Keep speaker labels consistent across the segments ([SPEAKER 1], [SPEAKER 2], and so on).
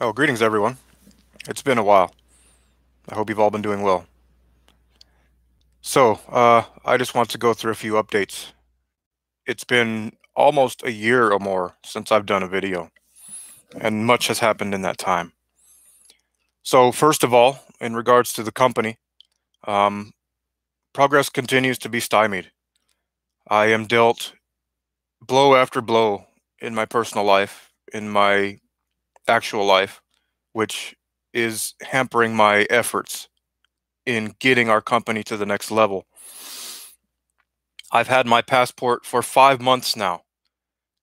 [SPEAKER 1] Oh, greetings everyone. It's been a while. I hope you've all been doing well. I just want to go through a few updates. It's been almost a year or more since I've done a video, and much has happened in that time. So, first of all, in regards to the company, um, progress continues to be stymied. I am dealt blow after blow in my personal life, in my actual life, which is hampering my efforts in getting our company to the next level. I've had my passport for 5 months now,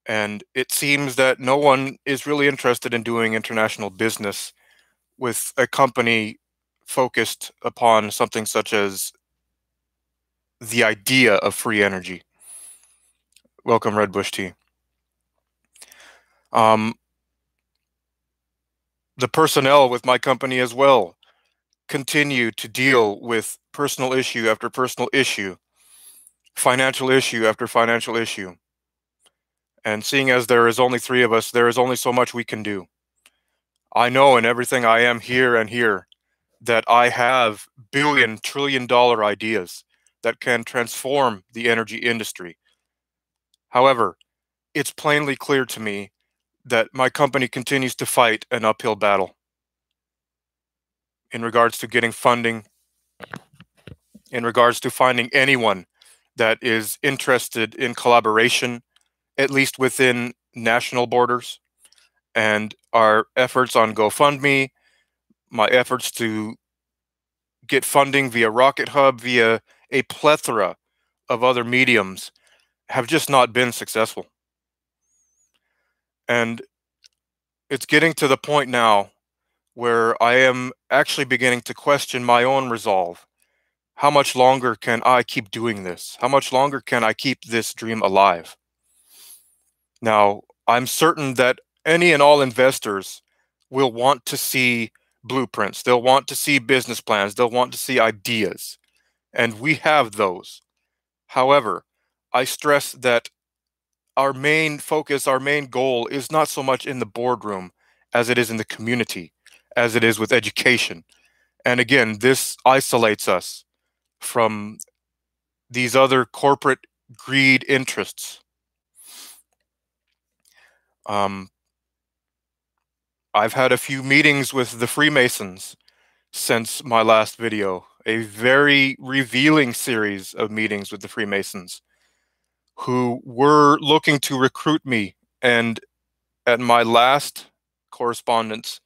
[SPEAKER 1] and it seems that no one is really interested in doing international business with a company focused upon something such as the idea of free energy. Welcome, Red Bush Tea. Um, the personnel with my company as well continue to deal with personal issue after personal issue, financial issue after financial issue. And seeing as there is only three of us, there is only so much we can do. I know in everything I am here and here that I have billion, trillion dollar ideas that can transform the energy industry. However, it's plainly clear to me that my company continues to fight an uphill battle in regards to getting funding, in regards to finding anyone that is interested in collaboration, at least within national borders, and our efforts on GoFundMe, my efforts to get funding via Rocket Hub, via a plethora of other mediums have just not been successful. And it's getting to the point now where I am actually beginning to question my own resolve. How much longer can I keep doing this? How much longer can I keep this dream alive? Now, I'm certain that any and all investors will want to see blueprints. They'll want to see business plans. They'll want to see ideas. And we have those. However, I stress that our main focus, our main goal is not so much in the boardroom as it is in the community, as it is with education. And again, this isolates us from these other corporate greed interests. Um, I've had a few meetings with the Freemasons since my last video, a very revealing series of meetings with the Freemasons who were looking to recruit me, and at my last correspondence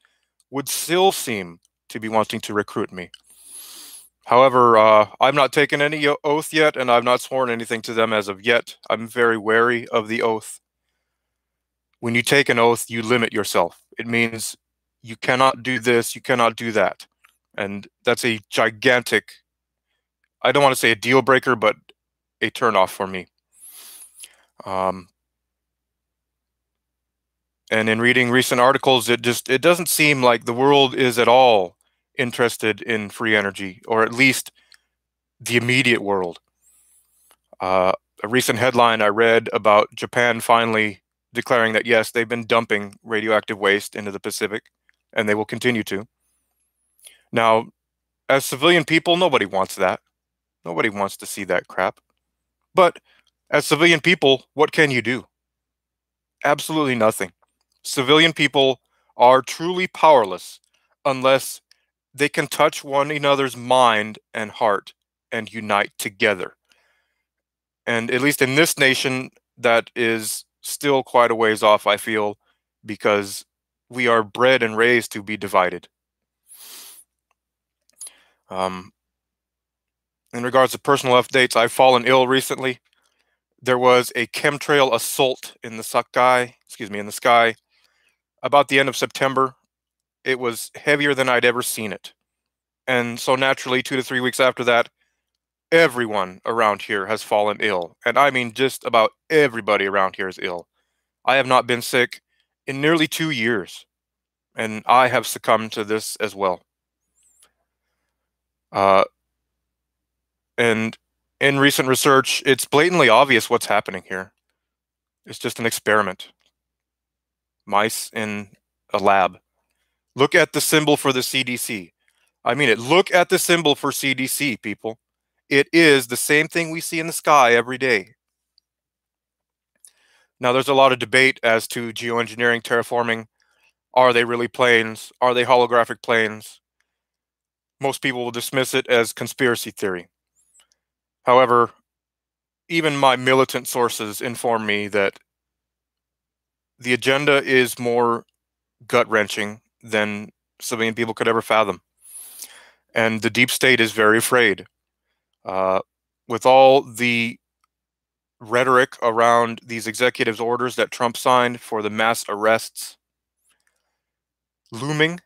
[SPEAKER 1] would still seem to be wanting to recruit me. However, I've not taken any oath yet, and I've not sworn anything to them as of yet. I'm very wary of the oath. When you take an oath, you limit yourself. It means you cannot do this, you cannot do that. And that's a gigantic, I don't want to say a deal breaker, but a turnoff for me. Um, and in reading recent articles, it doesn't seem like the world is at all interested in free energy, or at least the immediate world. Uh, a recent headline I read about Japan finally declaring that yes, they've been dumping radioactive waste into the Pacific, and they will continue to. Now, as civilian people, nobody wants that. Nobody wants to see that crap. But as civilian people, what can you do? Absolutely nothing. Civilian people are truly powerless unless they can touch one another's mind and heart and unite together. And at least in this nation, that is still quite a ways off, I feel, because we are bred and raised to be divided. Um, in regards to personal updates, I've fallen ill recently. There was a chemtrail assault in the sky, about the end of September. It was heavier than I'd ever seen it. And so naturally, 2 to 3 weeks after that, everyone around here has fallen ill. And I mean, just about everybody around here is ill. I have not been sick in nearly 2 years, and I have succumbed to this as well. Uh, and in recent research, it's blatantly obvious what's happening here. It's just an experiment. Mice in a lab. Look at the symbol for the CDC. I mean it. Look at the symbol for CDC, people. It is the same thing we see in the sky every day. Now, there's a lot of debate as to geoengineering, terraforming. Are they really planes? Are they holographic planes? Most people will dismiss it as conspiracy theory. However, even my militant sources inform me that the agenda is more gut-wrenching than civilian people could ever fathom. And the deep state is very afraid. Uh, with all the rhetoric around these executive orders that Trump signed for the mass arrests looming,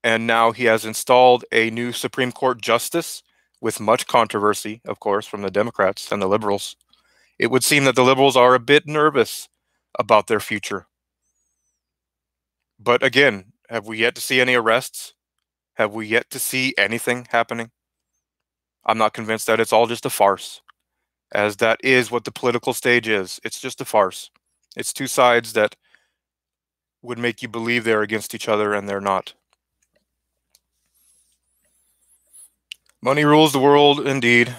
[SPEAKER 1] and now he has installed a new Supreme Court justice with much controversy, of course, from the Democrats and the liberals. It would seem that the liberals are a bit nervous about their future. But again, have we yet to see any arrests? Have we yet to see anything happening? I'm not convinced that it's all just a farce, as that is what the political stage is. It's just a farce. It's two sides that would make you believe they're against each other, and they're not. Money rules the world, indeed.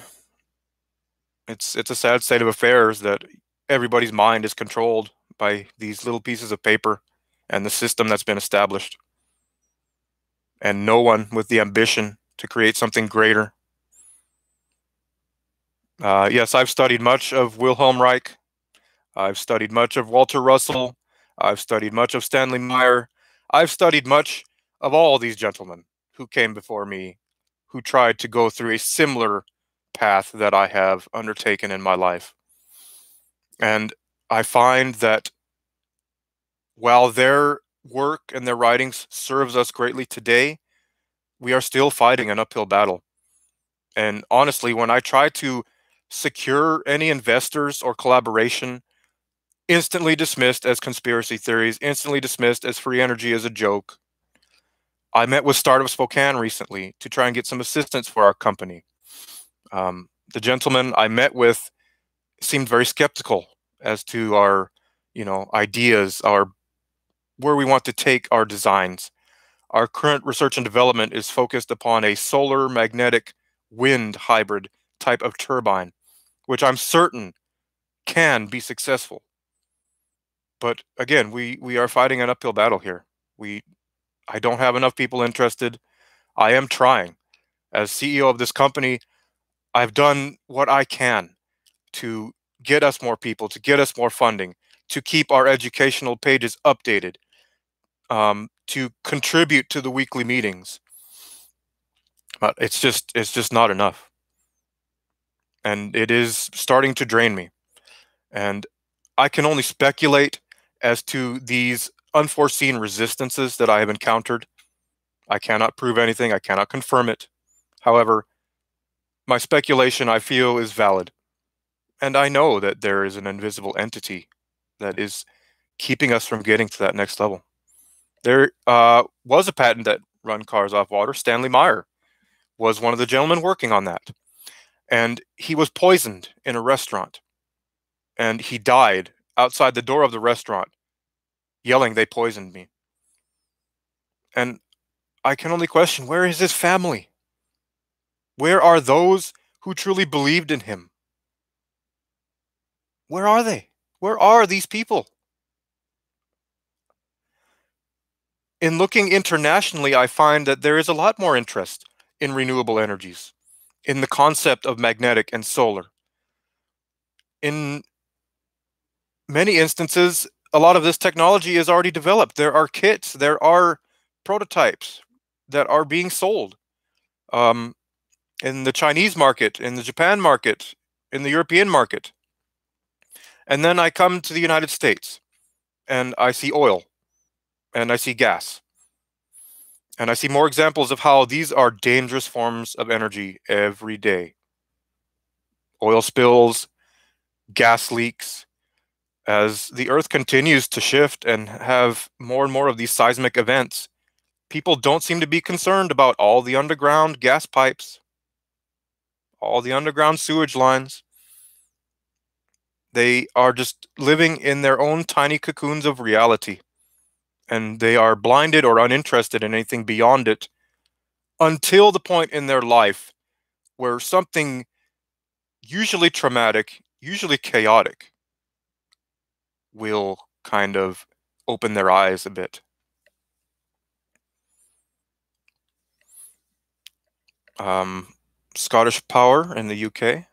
[SPEAKER 1] It's a sad state of affairs that everybody's mind is controlled by these little pieces of paper and the system that's been established. And no one with the ambition to create something greater. Yes, I've studied much of Wilhelm Reich. I've studied much of Walter Russell. I've studied much of Stanley Meyer. I've studied much of all these gentlemen who came before me, who tried to go through a similar path that I have undertaken in my life. And I find that while their work and their writings serves us greatly today, we are still fighting an uphill battle. And honestly, when I try to secure any investors or collaboration, instantly dismissed as conspiracy theories, instantly dismissed as free energy as a joke. I met with Startup Spokane recently to try and get some assistance for our company. The gentleman I met with seemed very skeptical as to our, ideas, where we want to take our designs. Our current research and development is focused upon a solar magnetic wind hybrid type of turbine, which I'm certain can be successful. But again, we are fighting an uphill battle here. I don't have enough people interested. I am trying. As CEO of this company, I've done what I can to get us more people, to get us more funding, to keep our educational pages updated, to contribute to the weekly meetings. But it's just not enough. And it is starting to drain me. And I can only speculate as to these unforeseen resistances that I have encountered. I cannot prove anything. I cannot confirm it. However, my speculation, I feel, is valid. And I know that there is an invisible entity that is keeping us from getting to that next level. There was a patent that run cars off water. Stanley Meyer was one of the gentlemen working on that. And he was poisoned in a restaurant. And he died outside the door of the restaurant, yelling, "They poisoned me." And I can only question, where is his family? Where are those who truly believed in him? Where are they? Where are these people? In looking internationally, I find that there is a lot more interest in renewable energies, in the concept of magnetic and solar. In many instances, a lot of this technology is already developed. There are kits, there are prototypes that are being sold in the Chinese market, in the Japan market, in the European market. And then I come to the United States and I see oil and I see gas. And I see more examples of how these are dangerous forms of energy every day. Oil spills, gas leaks. As the Earth continues to shift and have more and more of these seismic events, people don't seem to be concerned about all the underground gas pipes, all the underground sewage lines. They are just living in their own tiny cocoons of reality. and they are blinded or uninterested in anything beyond it until the point in their life where something usually traumatic, usually chaotic, will kind of open their eyes a bit. Um, Scottish Power in the UK.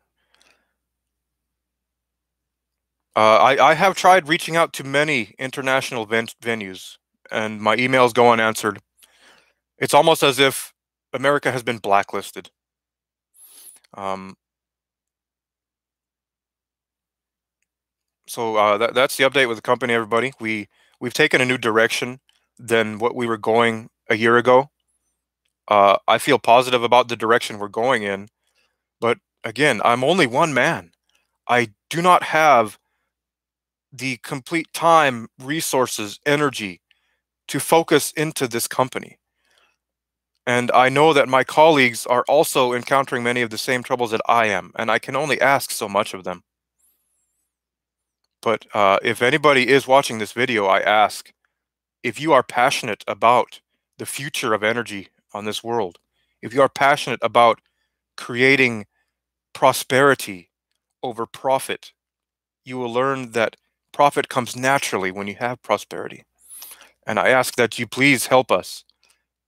[SPEAKER 1] I have tried reaching out to many international venues, and my emails go unanswered. It's almost as if America has been blacklisted. Um, that's the update with the company, everybody. We've taken a new direction than what we were going a year ago. I feel positive about the direction we're going in, but again, I'm only one man. I do not have the complete time, resources, energy to focus into this company. And I know that my colleagues are also encountering many of the same troubles that I am, and I can only ask so much of them. But if anybody is watching this video, I ask, if you are passionate about the future of energy on this world, if you are passionate about creating prosperity over profit, you will learn that profit comes naturally when you have prosperity. And I ask that you please help us.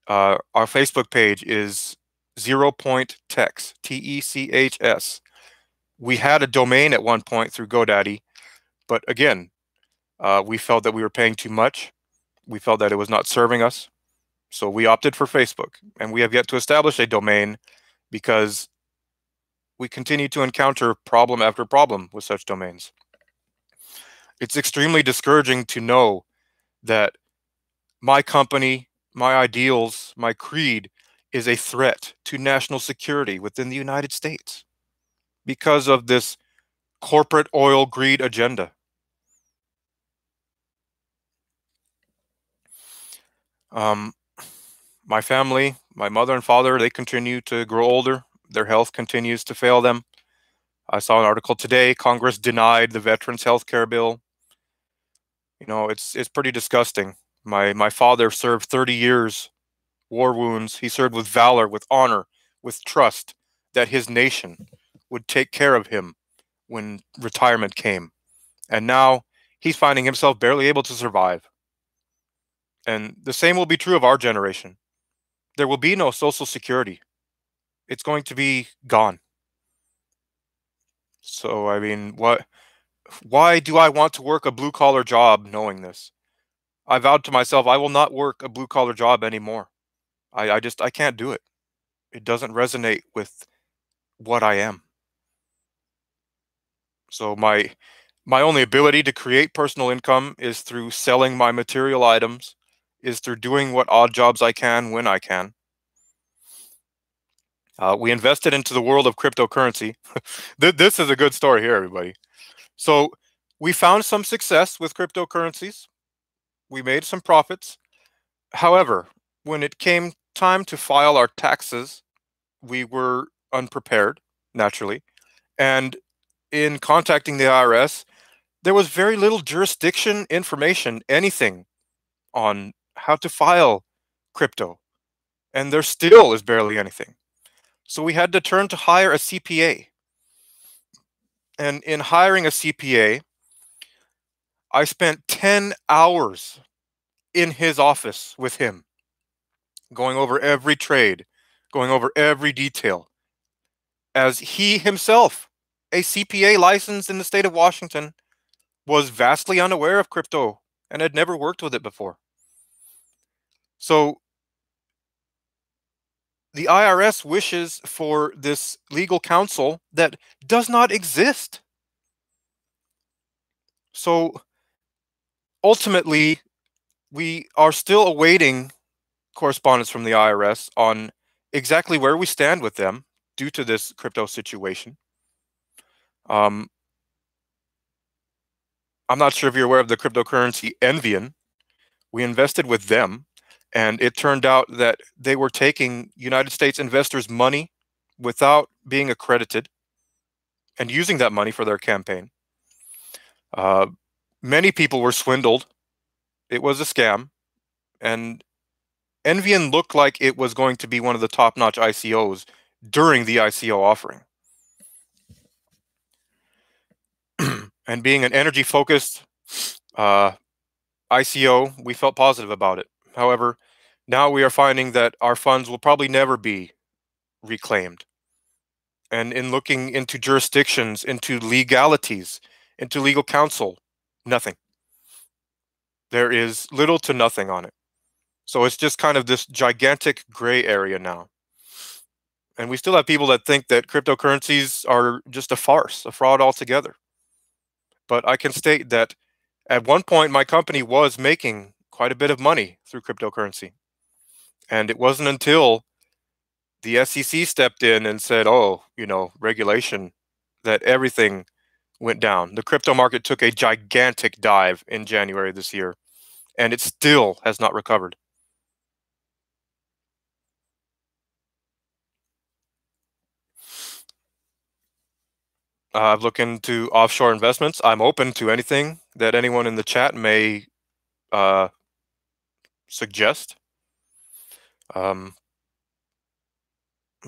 [SPEAKER 1] Our Facebook page is 0.techs, TECHS. We had a domain at one point through GoDaddy, but again, we felt that we were paying too much. We felt that it was not serving us. So we opted for Facebook, and we have yet to establish a domain because we continue to encounter problem after problem with such domains. It's extremely discouraging to know that my company, my ideals, my creed is a threat to national security within the United States because of this corporate oil greed agenda. Um, my family, my mother and father, they continue to grow older. Their health continues to fail them. I saw an article today, Congress denied the veterans health care bill. You know, it's pretty disgusting. My father served 30 years, war wounds. He served with valor, with honor, with trust that his nation would take care of him when retirement came. And now he's finding himself barely able to survive. And the same will be true of our generation. There will be no Social Security. It's going to be gone. So, I mean, why do I want to work a blue collar job knowing this? I vowed to myself I will not work a blue collar job anymore. I can't do it. It doesn't resonate with what I am. So my only ability to create personal income is through selling my material items, is through doing what odd jobs I can when I can. We invested into the world of cryptocurrency. This is a good story here, everybody. So we found some success with cryptocurrencies. We made some profits. However, when it came time to file our taxes, we were unprepared, naturally. And in contacting the IRS, there was very little jurisdiction information, anything on how to file crypto. And there still is barely anything. So we had to turn to hire a CPA. And in hiring a CPA, I spent 10 hours in his office with him, going over every trade, going over every detail, as he himself, a CPA licensed in the state of Washington, was vastly unaware of crypto and had never worked with it before. So the IRS wishes for this legal counsel that does not exist. So ultimately, we are still awaiting correspondence from the IRS on exactly where we stand with them due to this crypto situation. I'm not sure if you're aware of the cryptocurrency Envian. We invested with them, and it turned out that they were taking United States investors' money without being accredited and using that money for their campaign. Uh, Many people were swindled. It was a scam. And Envian looked like it was going to be one of the top-notch ICOs during the ICO offering. And being an energy-focused ICO, we felt positive about it. However, now we are finding that our funds will probably never be reclaimed. And in looking into jurisdictions, into legalities, into legal counsel, nothing. There is little to nothing on it. So it's just kind of this gigantic gray area now. And we still have people that think that cryptocurrencies are just a farce, a fraud altogether. But I can state that at one point, my company was making quite a bit of money through cryptocurrency. And it wasn't until the SEC stepped in and said, oh, regulation, that everything went down. The crypto market took a gigantic dive in January this year, and it still has not recovered. I've looked into offshore investments. I'm open to anything that anyone in the chat may suggest. But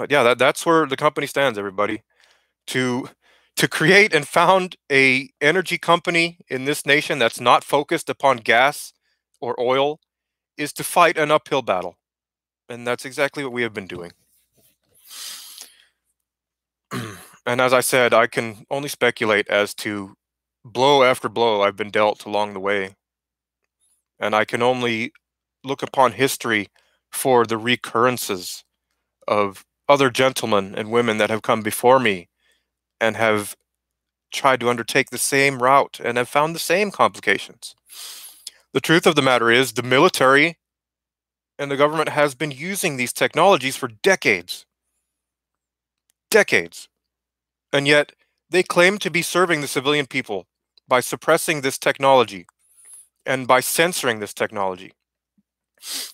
[SPEAKER 1] yeah, that's where the company stands, everybody. To create and found a energy company in this nation that's not focused upon gas or oil is to fight an uphill battle. And that's exactly what we have been doing. And as I said, I can only speculate as to blow after blow I've been dealt along the way. And I can only look upon history for the recurrences of other gentlemen and women that have come before me and have tried to undertake the same route and have found the same complications. The truth of the matter is the military and the government has been using these technologies for decades. Decades. And yet they claim to be serving the civilian people by suppressing this technology and by censoring this technology.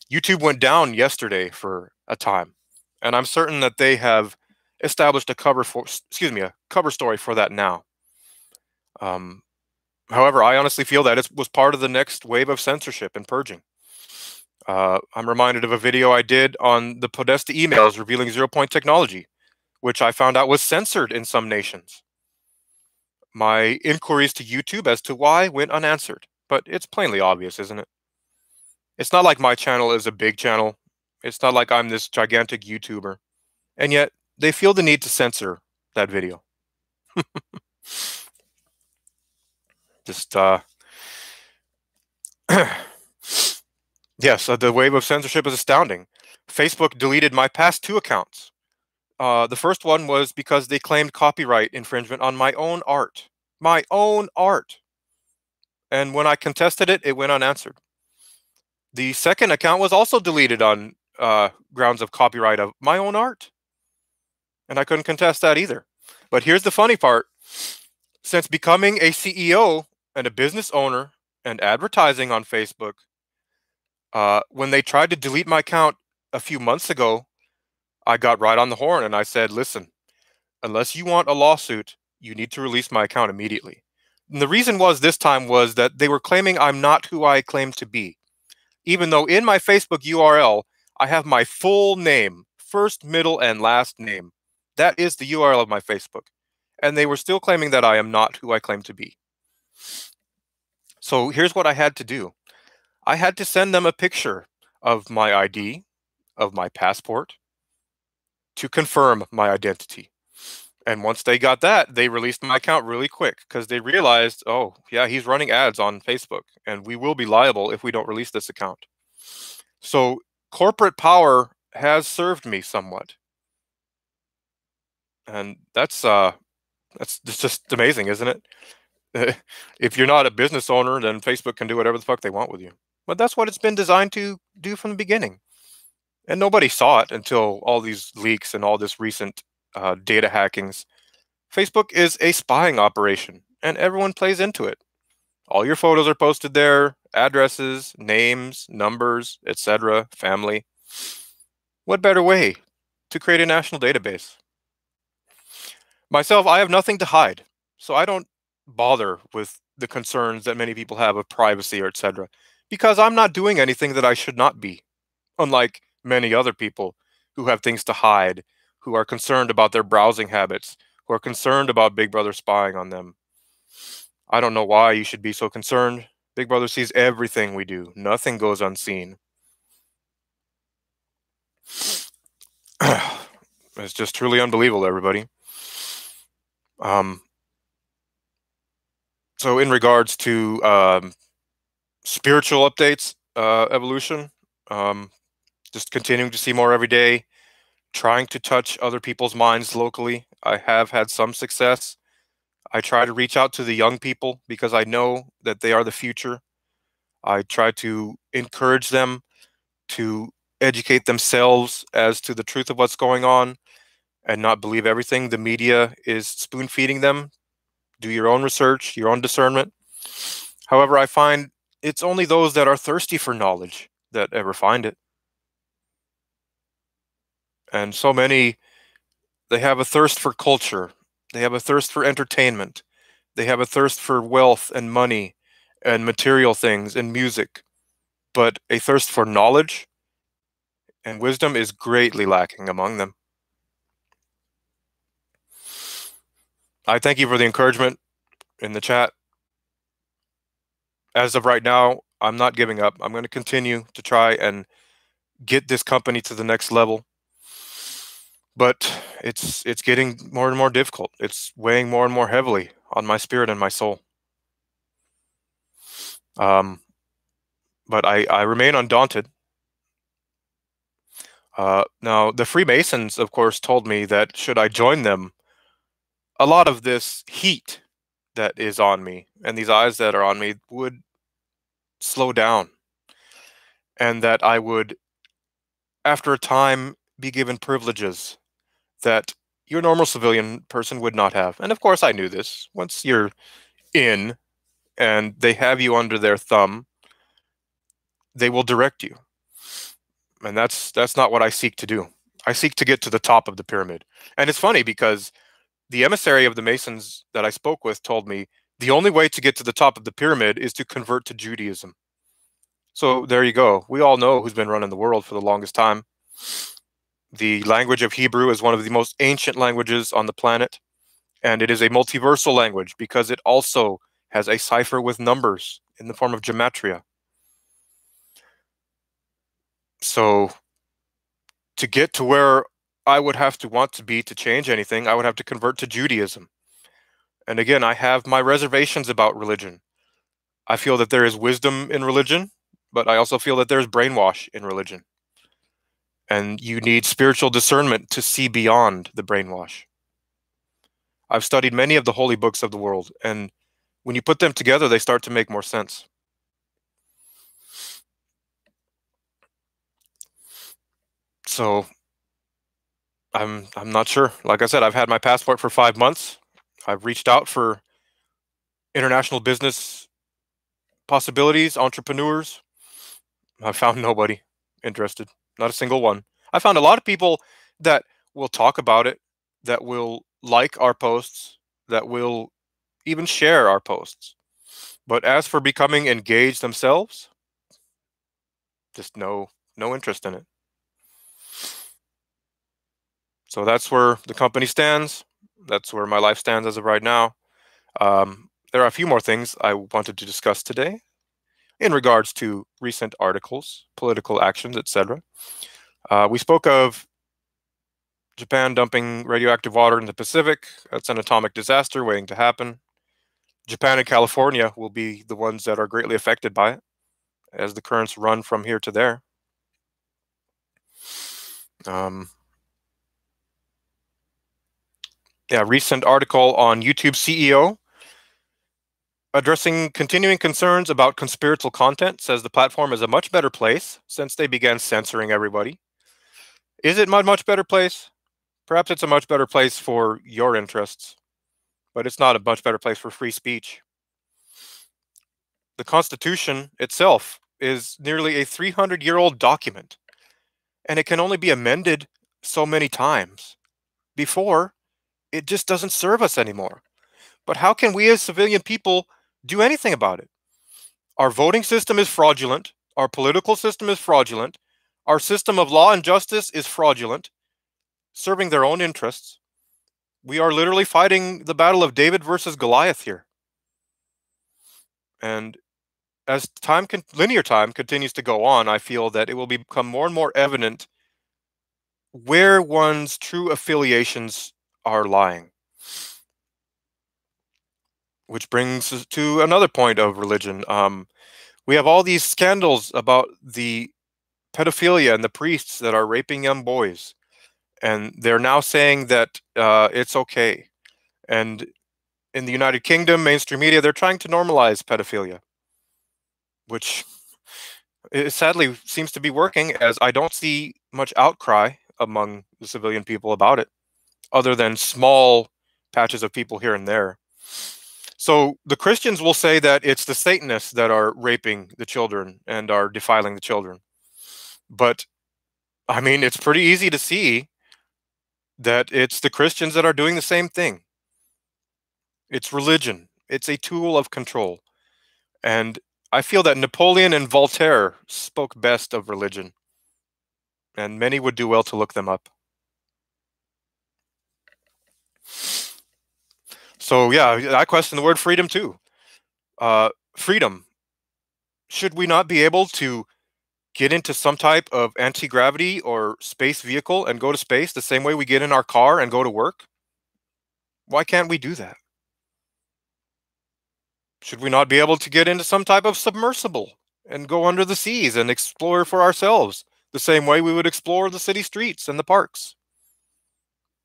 [SPEAKER 1] YouTube went down yesterday for a time, and I'm certain that they have established a cover story for that now. However, I honestly feel that it was part of the next wave of censorship and purging. I'm reminded of a video I did on the Podesta emails revealing zero-point technology, which I found out was censored in some nations. My inquiries to YouTube as to why went unanswered, but it's plainly obvious, isn't it? It's not like my channel is a big channel. It's not like I'm this gigantic YouTuber. And yet, they feel the need to censor that video. Just, yes, the wave of censorship is astounding. Facebook deleted my past 2 accounts. The first one was because they claimed copyright infringement on my own art. My own art. And when I contested it, it went unanswered. The second account was also deleted on grounds of copyright of my own art. And I couldn't contest that either. But here's the funny part. Since becoming a CEO and a business owner and advertising on Facebook, when they tried to delete my account a few months ago, I got right on the horn and I said, listen, unless you want a lawsuit, you need to release my account immediately. And the reason was this time was that they were claiming I'm not who I claim to be. Even though in my Facebook URL, I have my full name, first, middle, and last name. That is the URL of my Facebook. And they were still claiming that I am not who I claim to be. So here's what I had to do. I had to send them a picture of my ID, of my passport, to confirm my identity. And once they got that, they released my account really quick because they realized, oh, yeah, he's running ads on Facebook and we will be liable if we don't release this account. So corporate power has served me somewhat. And that's just amazing, isn't it? If you're not a business owner, then Facebook can do whatever the fuck they want with you. But that's what it's been designed to do from the beginning. And nobody saw it until all these leaks and all this recent data hackings. Facebook is a spying operation, and everyone plays into it. All your photos are posted there, addresses, names, numbers, etc., family. What better way to create a national database? Myself, I have nothing to hide, so I don't bother with the concerns that many people have of privacy or etc. because I'm not doing anything that I should not be, unlike many other people who have things to hide, who are concerned about their browsing habits, who are concerned about Big Brother spying on them. I don't know why you should be so concerned. Big Brother sees everything we do. Nothing goes unseen. It's just truly unbelievable, everybody. Um, so in regards to spiritual updates, evolution, um, just continuing to see more every day, trying to touch other people's minds locally. I have had some success. I try to reach out to the young people because I know that they are the future. I try to encourage them to educate themselves as to the truth of what's going on and not believe everything the media is spoon feeding them. Do your own research, your own discernment. However, I find it's only those that are thirsty for knowledge that ever find it. And so many, they have a thirst for culture, they have a thirst for entertainment, they have a thirst for wealth and money and material things and music, but a thirst for knowledge and wisdom is greatly lacking among them. I thank you for the encouragement in the chat. As of right now, I'm not giving up. I'm going to continue to try and get this company to the next level. But it's getting more and more difficult. It's weighing more and more heavily on my spirit and my soul. But I remain undaunted. Now, the Freemasons, of course, told me that should I join them, a lot of this heat that is on me and these eyes that are on me would slow down, and that I would, after a time, be given privileges that your normal civilian person would not have. And of course, I knew this. Once you're in and they have you under their thumb, they will direct you. And that's not what I seek to do. I seek to get to the top of the pyramid. And it's funny because the emissary of the Masons that I spoke with told me the only way to get to the top of the pyramid is to convert to Judaism. So there you go. We all know who's been running the world for the longest time. The language of Hebrew is one of the most ancient languages on the planet, and it is a multiversal language because it also has a cipher with numbers in the form of gematria. So to get to where I would have to want to be to change anything, I would have to convert to Judaism. And again, I have my reservations about religion. I feel that there is wisdom in religion, but I also feel that there's brainwash in religion. And you need spiritual discernment to see beyond the brainwash. I've studied many of the holy books of the world, and when you put them together, they start to make more sense. So I'm not sure. Like I said, I've had my passport for 5 months. I've reached out for international business possibilities, entrepreneurs. I found nobody interested, not a single one. I found a lot of people that will talk about it, that will like our posts, that will even share our posts. But as for becoming engaged themselves, just no interest in it. So that's where the company stands. That's where my life stands as of right now. There are a few more things I wanted to discuss today in regards to recent articles, political actions, etc. We spoke of Japan dumping radioactive water in the Pacific. That's an atomic disaster waiting to happen. Japan and California will be the ones that are greatly affected by it as the currents run from here to there. Recent article on YouTube CEO addressing continuing concerns about conspiratorial content, says the platform is a much better place since they began censoring everybody. Is it a much better place? Perhaps it's a much better place for your interests, but it's not a much better place for free speech. The Constitution itself is nearly a 300-year-old document, and it can only be amended so many times before it just doesn't serve us anymore. But how can we as civilian people do anything about it? Our voting system is fraudulent. Our political system is fraudulent. Our system of law and justice is fraudulent, serving their own interests. We are literally fighting the battle of David versus Goliath here. And as linear time continues to go on, I feel that it will become more and more evident where one's true affiliations are lying. Which brings us to another point of religion. We have all these scandals about the pedophilia and the priests that are raping young boys. And they're now saying that it's okay. And in the United Kingdom, mainstream media, they're trying to normalize pedophilia, which it sadly seems to be working, as I don't see much outcry among the civilian people about it, other than small patches of people here and there. So the Christians will say that it's the Satanists that are raping the children and are defiling the children. But, I mean, it's pretty easy to see that it's the Christians that are doing the same thing. It's religion. It's a tool of control. And I feel that Napoleon and Voltaire spoke best of religion. And many would do well to look them up. So yeah, I question the word freedom too. Freedom. Should we not be able to get into some type of anti-gravity or space vehicle and go to space the same way we get in our car and go to work? Why can't we do that? Should we not be able to get into some type of submersible and go under the seas and explore for ourselves the same way we would explore the city streets and the parks?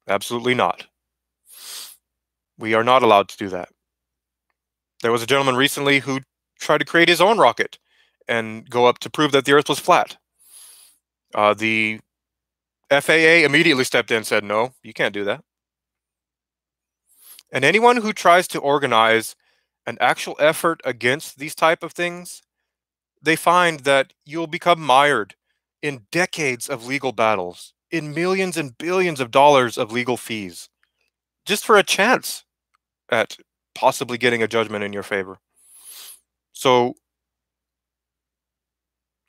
[SPEAKER 1] Absolutely not. We are not allowed to do that. There was a gentleman recently who tried to create his own rocket and go up to prove that the Earth was flat. The FAA immediately stepped in and said, no, you can't do that. And anyone who tries to organize an actual effort against these type of things, they find that you'll become mired in decades of legal battles, in millions and billions of dollars of legal fees, just for a chance at possibly getting a judgment in your favor. So,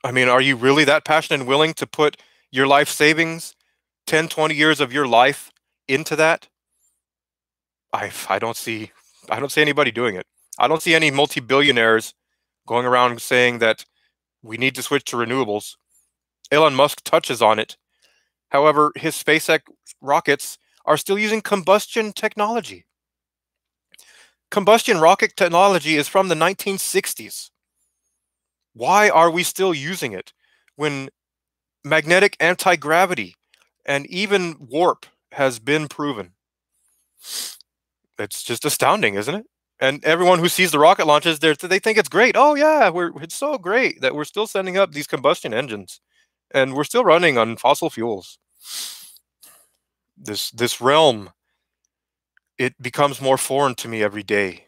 [SPEAKER 1] I mean, are you really that passionate and willing to put your life savings, 10, 20 years of your life into that? I don't see anybody doing it. I don't see any multi-billionaires going around saying that we need to switch to renewables. Elon Musk touches on it. However, his SpaceX rockets are still using combustion technology. Combustion rocket technology is from the 1960s. Why are we still using it when magnetic anti-gravity and even warp has been proven? It's just astounding, isn't it? And everyone who sees the rocket launches, they think it's great. Oh yeah, it's so great that we're still sending up these combustion engines, and we're still running on fossil fuels. This realm, it becomes more foreign to me every day.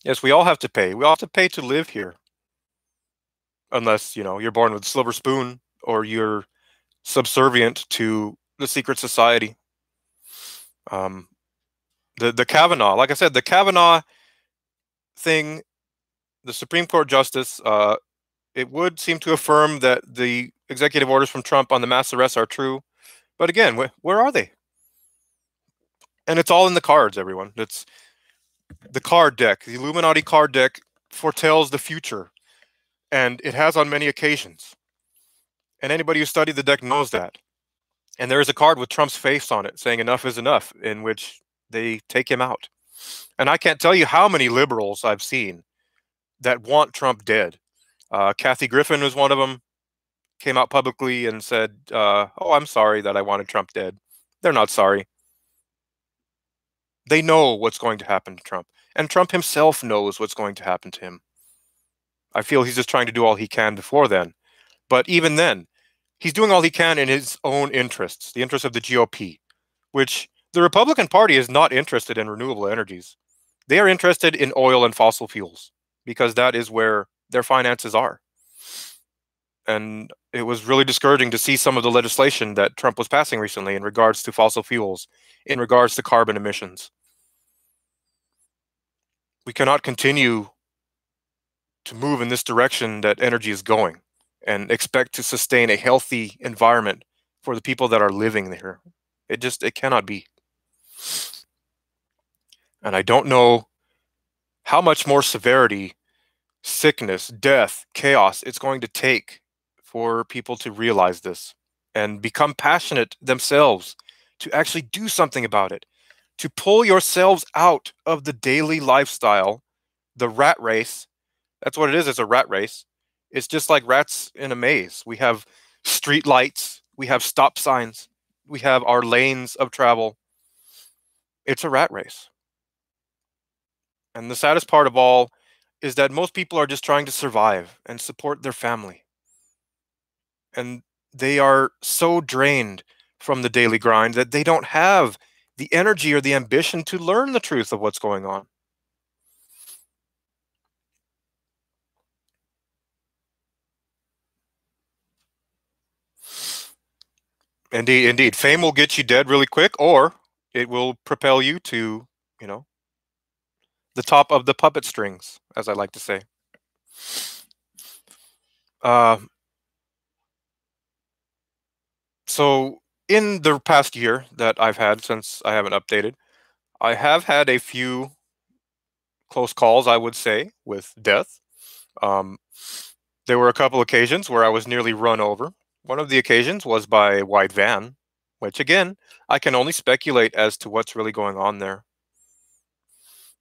[SPEAKER 1] Yes, we all have to pay. We all have to pay to live here, unless you're born with a silver spoon or you're subservient to the secret society. The Kavanaugh, like I said, the Kavanaugh thing, the Supreme Court justice, it would seem to affirm that the executive orders from Trump on the mass arrests are true. But again, where are they? And it's all in the cards, everyone. It's the card deck. The Illuminati card deck foretells the future, and it has on many occasions. And anybody who studied the deck knows that. And there is a card with Trump's face on it saying enough is enough, in which they take him out. And I can't tell you how many liberals I've seen that want Trump dead. Kathy Griffin was one of them, came out publicly and said, oh, I'm sorry that I wanted Trump dead. They're not sorry. They know what's going to happen to Trump. And Trump himself knows what's going to happen to him. I feel he's just trying to do all he can before then. But even then, he's doing all he can in his own interests, the interests of the GOP, which the Republican Party is not interested in renewable energies. They are interested in oil and fossil fuels because that is where their finances are. And it was really discouraging to see some of the legislation that Trump was passing recently in regards to fossil fuels, in regards to carbon emissions. We cannot continue to move in this direction that energy is going and expect to sustain a healthy environment for the people that are living there. It cannot be. And I don't know how much more severity, sickness, death, chaos it's going to take for people to realize this and become passionate themselves to actually do something about it, to pull yourselves out of the daily lifestyle, the rat race. That's what it is. It's a rat race. It's just like rats in a maze. We have street lights, we have stop signs, we have our lanes of travel. It's a rat race. And the saddest part of all is that most people are just trying to survive and support their family. And they are so drained from the daily grind that they don't have the energy or the ambition to learn the truth of what's going on. Indeed, indeed. Fame will get you dead really quick, or it will propel you to, you know, the top of the puppet strings, as I like to say. Uh, so, in the past year that I've had since I haven't updated, I have had a few close calls, I would say, with death. Um, there were a couple occasions where I was nearly run over. One of the occasions was by a white van, which again, I can only speculate as to what's really going on there.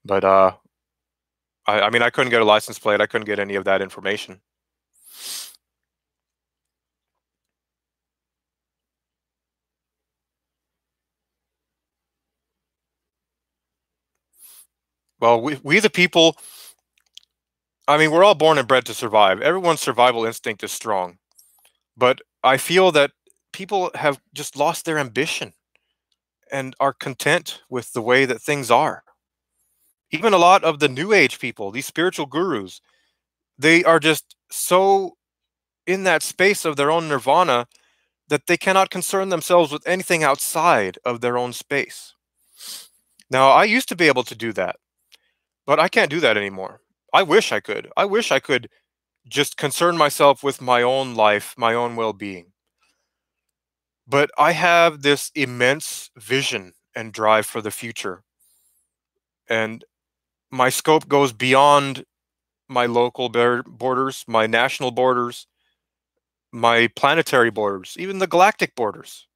[SPEAKER 1] But I mean, I couldn't get a license plate. I couldn't get any of that information. Well, we the people, I mean, we're all born and bred to survive. Everyone's survival instinct is strong. But I feel that people have just lost their ambition and are content with the way that things are. Even a lot of the new age people, these spiritual gurus, they are just so in that space of their own nirvana that they cannot concern themselves with anything outside of their own space. Now, I used to be able to do that, but I can't do that anymore. I wish I could. I wish I could just concern myself with my own life, my own well being. But I have this immense vision and drive for the future. And my scope goes beyond my local borders, my national borders, my planetary borders, even the galactic borders.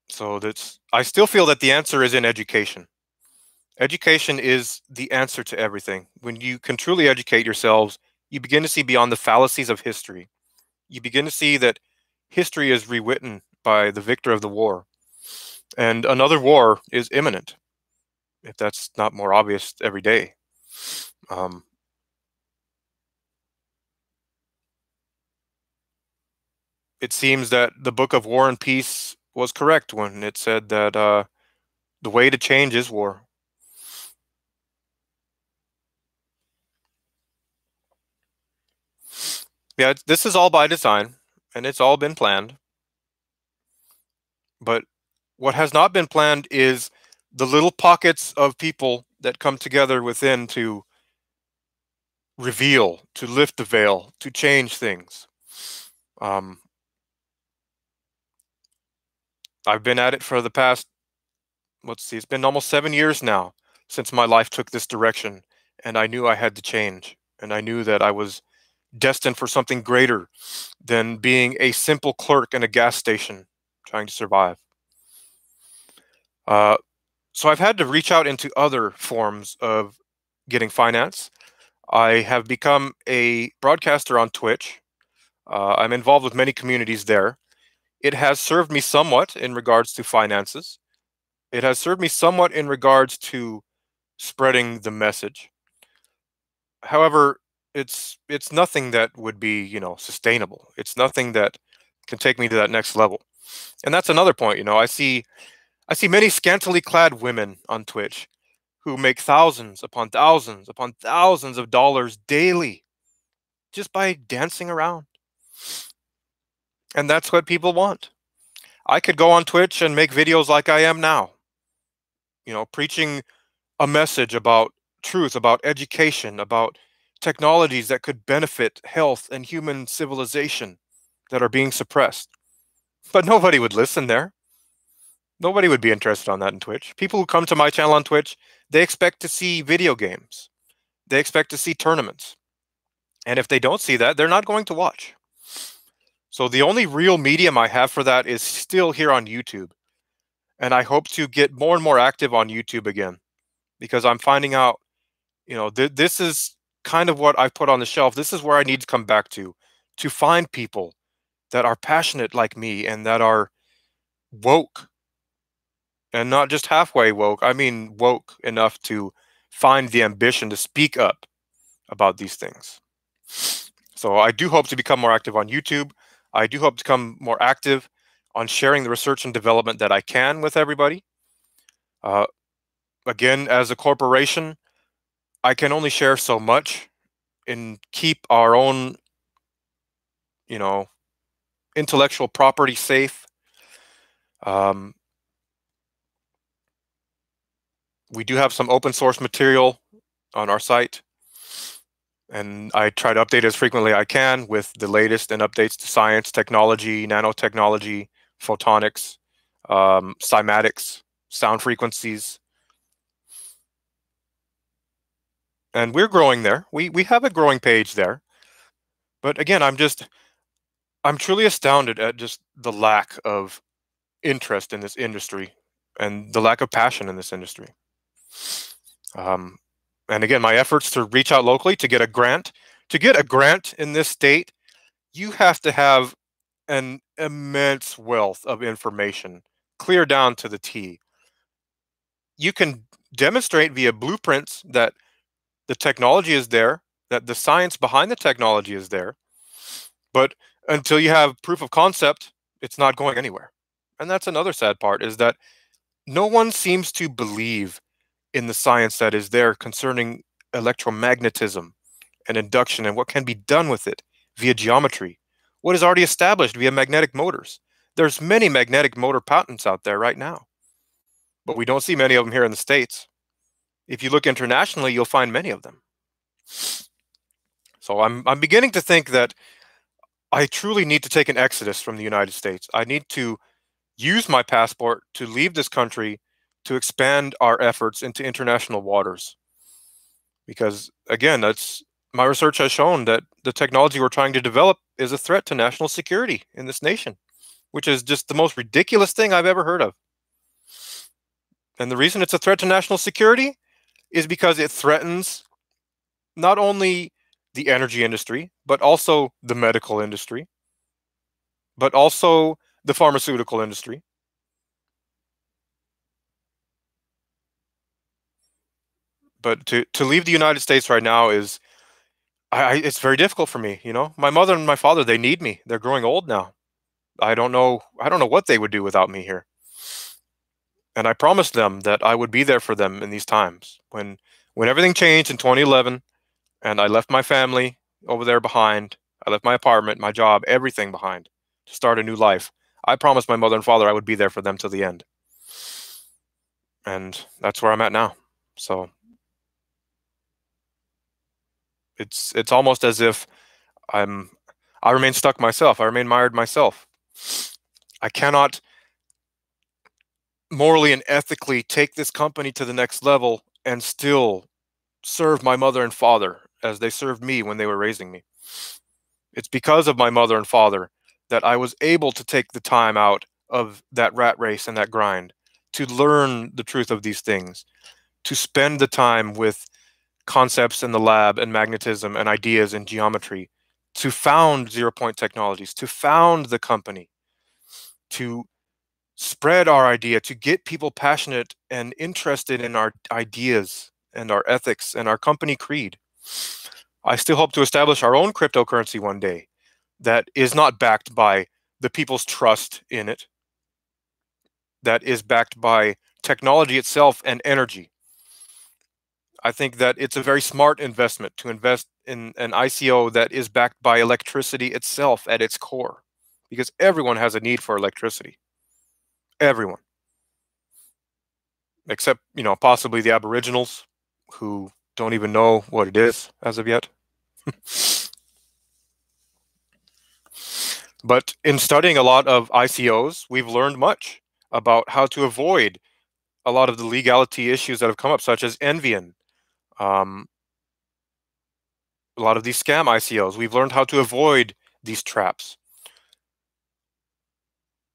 [SPEAKER 1] So that's I still feel that the answer is in education. Education is the answer to everything. When you can truly educate yourselves, you begin to see beyond the fallacies of history. You begin to see that history is rewritten by the victor of the war, and another war is imminent, if that's not more obvious every day. Um, it seems that the Book of War and Peace was correct when it said that the way to change is war. Yeah, this is all by design, and it's all been planned. But what has not been planned is the little pockets of people that come together within to reveal, to lift the veil, to change things. Um, I've been at it for the past, let's see, it's been almost 7 years now since my life took this direction, and I knew I had to change, and I knew that I was destined for something greater than being a simple clerk in a gas station trying to survive. Uh, so I've had to reach out into other forms of getting finance. I have become a broadcaster on Twitch. I'm involved with many communities there. It has served me somewhat in regards to finances. It has served me somewhat in regards to spreading the message. However, it's nothing that would be, sustainable. It's nothing that can take me to that next level. And that's another point, I see many scantily clad women on Twitch who make thousands upon thousands of dollars daily just by dancing around. And that's what people want. I could go on Twitch and make videos like I am now, preaching a message about truth, about education, about technologies that could benefit health and human civilization that are being suppressed. But nobody would listen there. Nobody would be interested on that in Twitch. People who come to my channel on Twitch, they expect to see video games. They expect to see tournaments. And if they don't see that, they're not going to watch. So the only real medium I have for that is still here on YouTube. And I hope to get more and more active on YouTube again, because I'm finding out, this is kind of what I've put on the shelf. This is where I need to come back to find people that are passionate like me and that are woke, and not just halfway woke. I mean, woke enough to find the ambition to speak up about these things. So I do hope to become more active on YouTube. I do hope to become more active on sharing the research and development that I can with everybody. Again, as a corporation, I can only share so much and keep our own, intellectual property safe. We do have some open source material on our site, and I try to update it as frequently as I can with the latest and updates to science, technology, nanotechnology, photonics, cymatics, sound frequencies. And we're growing there. We have a growing page there. But again, I'm truly astounded at just the lack of interest in this industry and the lack of passion in this industry. And again, my efforts to reach out locally to get a grant. To get a grant in this state, you have to have an immense wealth of information, clear down to the T. You can demonstrate via blueprints that the technology is there, that the science behind the technology is there, but until you have proof of concept, it's not going anywhere. And that's another sad part, is that no one seems to believe in the science that is there concerning electromagnetism and induction and what can be done with it via geometry, what is already established via magnetic motors. There's many magnetic motor patents out there right now, but we don't see many of them here in the States. If you look internationally, you'll find many of them. So I'm beginning to think that I truly need to take an exodus from the United States. I need to use my passport to leave this country, to expand our efforts into international waters. Because again, my research has shown that the technology we're trying to develop is a threat to national security in this nation, which is just the most ridiculous thing I've ever heard of. And the reason it's a threat to national security is because it threatens not only the energy industry, but also the medical industry, but also the pharmaceutical industry. But to leave the United States right now is, it's very difficult for me. My mother and my father, they need me. They're growing old now. I don't know what they would do without me here. And I promised them that I would be there for them in these times. When everything changed in 2011 and I left my family over there behind, I left my apartment, my job, everything behind to start a new life. I promised my mother and father I would be there for them till the end. And that's where I'm at now. So it's almost as if I remain stuck myself. I remain mired myself. I cannot morally and ethically take this company to the next level and still serve my mother and father as they served me when they were raising me. It's because of my mother and father that I was able to take the time out of that rat race and that grind to learn the truth of these things, to spend the time with concepts in the lab and magnetism and ideas and geometry, to found 0 Point Technologies, to found the company, to spread our idea, to get people passionate and interested in our ideas and our ethics and our company creed. I still hope to establish our own cryptocurrency one day that is not backed by the people's trust in it, that is backed by technology itself and energy. I think that it's a very smart investment to invest in an ICO that is backed by electricity itself at its core, because everyone has a need for electricity. Everyone. Except, possibly the Aboriginals who don't even know what it is as of yet. But in studying a lot of ICOs, we've learned much about how to avoid a lot of the legality issues that have come up, such as Envian, a lot of these scam ICOs. We've learned how to avoid these traps.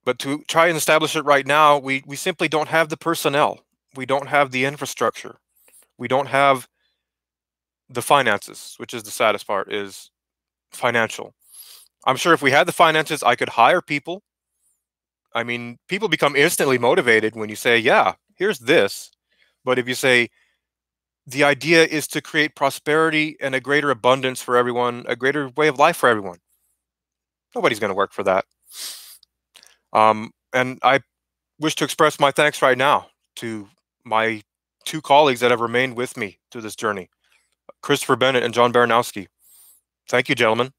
[SPEAKER 1] But to try and establish it right now, we simply don't have the personnel. We don't have the infrastructure. We don't have the finances, which is the saddest part, is financial. I'm sure if we had the finances, I could hire people. I mean, people become instantly motivated when you say, yeah, here's this. But if you say, the idea is to create prosperity and a greater abundance for everyone, a greater way of life for everyone, nobody's going to work for that. And I wish to express my thanks right now to my two colleagues that have remained with me through this journey, Christopher Bennett and John Baranowski. Thank you, gentlemen.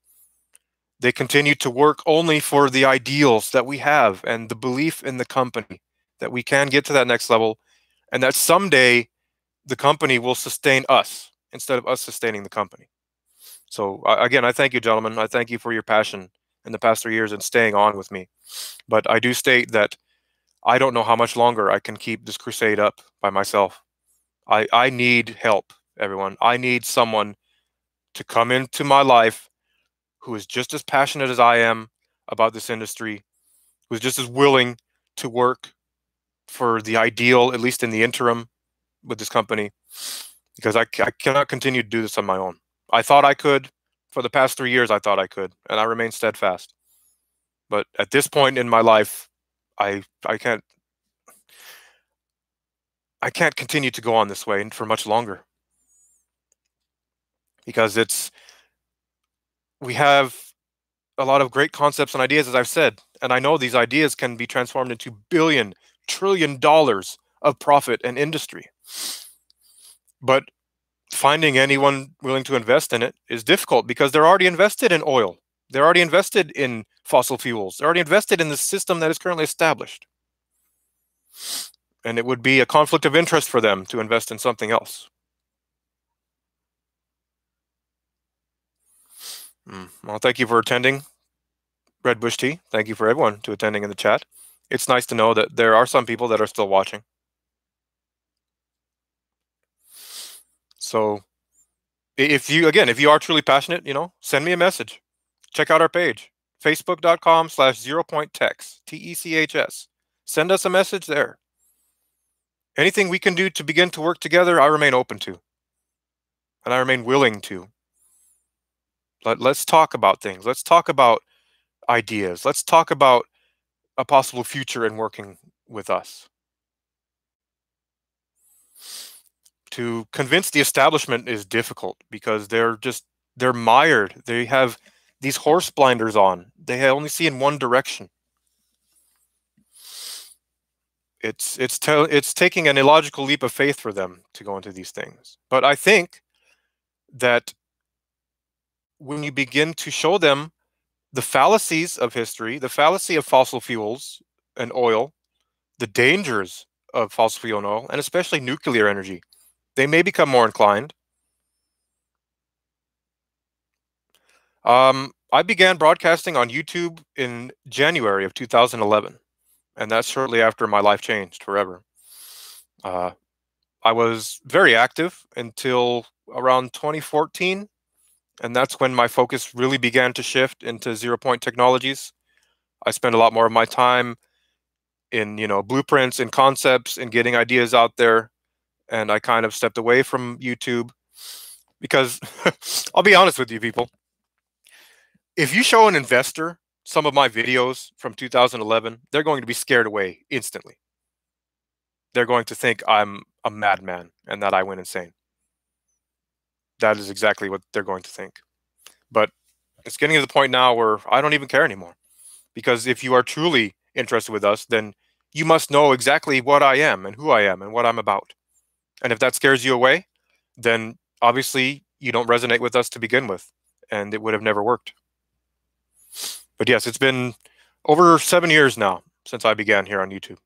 [SPEAKER 1] They continue to work only for the ideals that we have and the belief in the company that we can get to that next level and that someday the company will sustain us instead of us sustaining the company. So again, I thank you, gentlemen. I thank you for your passion in the past 3 years and staying on with me. But I do state that I don't know how much longer I can keep this crusade up by myself. I need help, everyone. I need someone to come into my life who is just as passionate as I am about this industry, who's just as willing to work for the ideal, at least in the interim, with this company, because I cannot continue to do this on my own. I thought I could. For the past 3 years, I thought I could, and I remain steadfast. But at this point in my life, I can't continue to go on this way for much longer, because we have a lot of great concepts and ideas, as I've said, and I know these ideas can be transformed into billion, trillion dollars of profit and industry. But finding anyone willing to invest in it is difficult because they're already invested in oil. They're already invested in fossil fuels. They're already invested in the system that is currently established. And it would be a conflict of interest for them to invest in something else. Well, thank you for attending, Red Bush Tea. Thank you for everyone to attending in the chat. It's nice to know that there are some people that are still watching. So if you are truly passionate, send me a message. Check out our page, facebook.com/zeropointtechs, TECHS. Send us a message there. Anything we can do to begin to work together, I remain open to. And I remain willing to. Let's talk about things. Let's talk about ideas. Let's talk about a possible future in working with us. To convince the establishment is difficult because they're mired. They have these horse blinders on. They only see in one direction. It's taking an illogical leap of faith for them to go into these things. But I think that when you begin to show them the fallacies of history, the fallacy of fossil fuels and oil, the dangers of fossil fuel and oil, and especially nuclear energy, they may become more inclined. I began broadcasting on YouTube in January of 2011, and that's shortly after my life changed forever. I was very active until around 2014, and that's when my focus really began to shift into zero-point technologies. I spent a lot more of my time in, blueprints and concepts and getting ideas out there, and I kind of stepped away from YouTube because I'll be honest with you, people. If you show an investor some of my videos from 2011, they're going to be scared away instantly. They're going to think I'm a madman and that I went insane. That is exactly what they're going to think. But it's getting to the point now where I don't even care anymore. Because if you are truly interested with us, then you must know exactly what I am and who I am and what I'm about. And if that scares you away, then obviously you don't resonate with us to begin with, and it would have never worked. But yes, it's been over 7 years now since I began here on YouTube.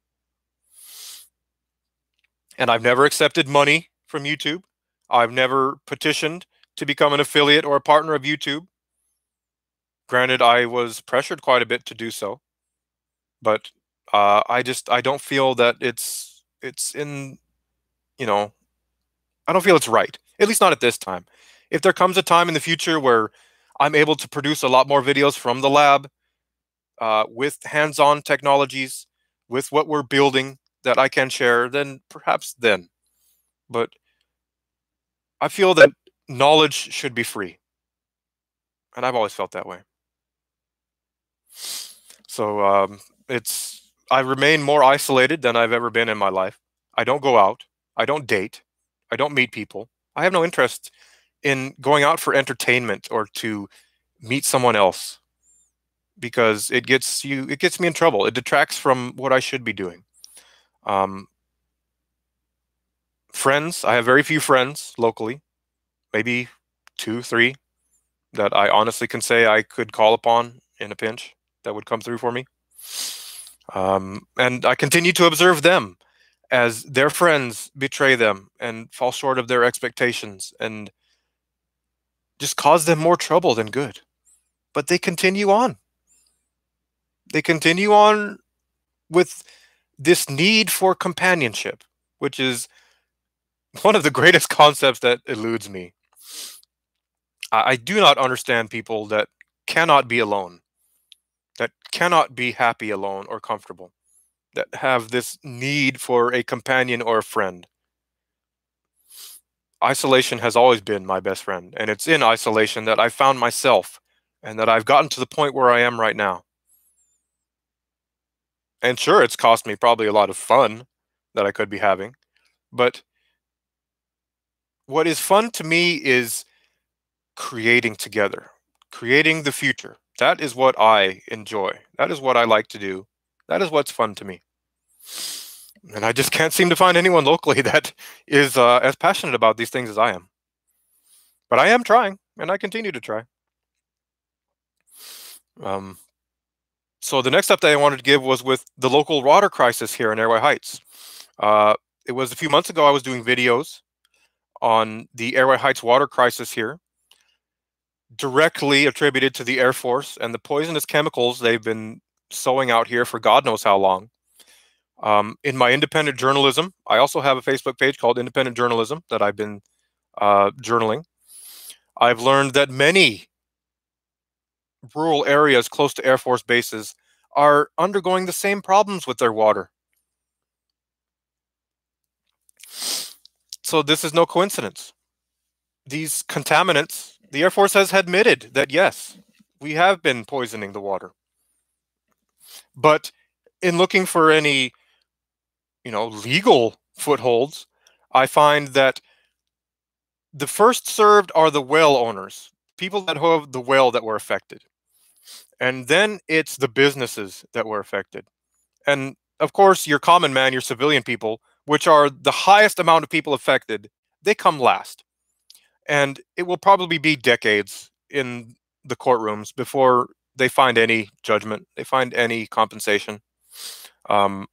[SPEAKER 1] And I've never accepted money from YouTube. I've never petitioned to become an affiliate or a partner of YouTube. Granted, I was pressured quite a bit to do so, but I don't feel that it's in, you know, I don't feel it's right. At least not at this time. If there comes a time in the future where I'm able to produce a lot more videos from the lab, with hands-on technologies, with what we're building that I can share, then perhaps then. But I feel that knowledge should be free, and I've always felt that way. So I remain more isolated than I've ever been in my life. I don't go out. I don't date. I don't meet people. I have no interest in going out for entertainment or to meet someone else because it gets me in trouble. It detracts from what I should be doing. Um, Friends, I have very few friends locally, maybe two, three that I honestly can say I could call upon in a pinch that would come through for me. And I continue to observe them as their friends betray them and fall short of their expectations and just cause them more trouble than good. But they continue on. They continue on with this need for companionship, which is one of the greatest concepts that eludes me. I do not understand people that cannot be alone, that cannot be happy alone or comfortable, that have this need for a companion or a friend. Isolation has always been my best friend, and it's in isolation that I found myself and that I've gotten to the point where I am right now. And sure, it's cost me probably a lot of fun that I could be having, but what is fun to me is creating together, creating the future. That is what I enjoy. That is what I like to do. That is what's fun to me. And I just can't seem to find anyone locally that is as passionate about these things as I am. But I am trying, and I continue to try. Um, so the next update I wanted to give was with the local water crisis here in Airway Heights. Uh, it was a few months ago I was doing videos on the Airway Heights water crisis here, directly attributed to the Air Force and the poisonous chemicals they've been sowing out here for God knows how long. In my independent journalism, I also have a Facebook page called Independent Journalism that I've been journaling. I've learned that many rural areas close to Air Force bases are undergoing the same problems with their water. So this is no coincidence. These contaminants, the Air Force has admitted that yes, we have been poisoning the water. But in looking for any, legal footholds, I find that the first served are the well owners, people that have the well that were affected. And then it's the businesses that were affected. And of course, your common man, your civilian people, which are the highest amount of people affected, they come last. And it will probably be decades in the courtrooms before they find any judgment, they find any compensation. Um,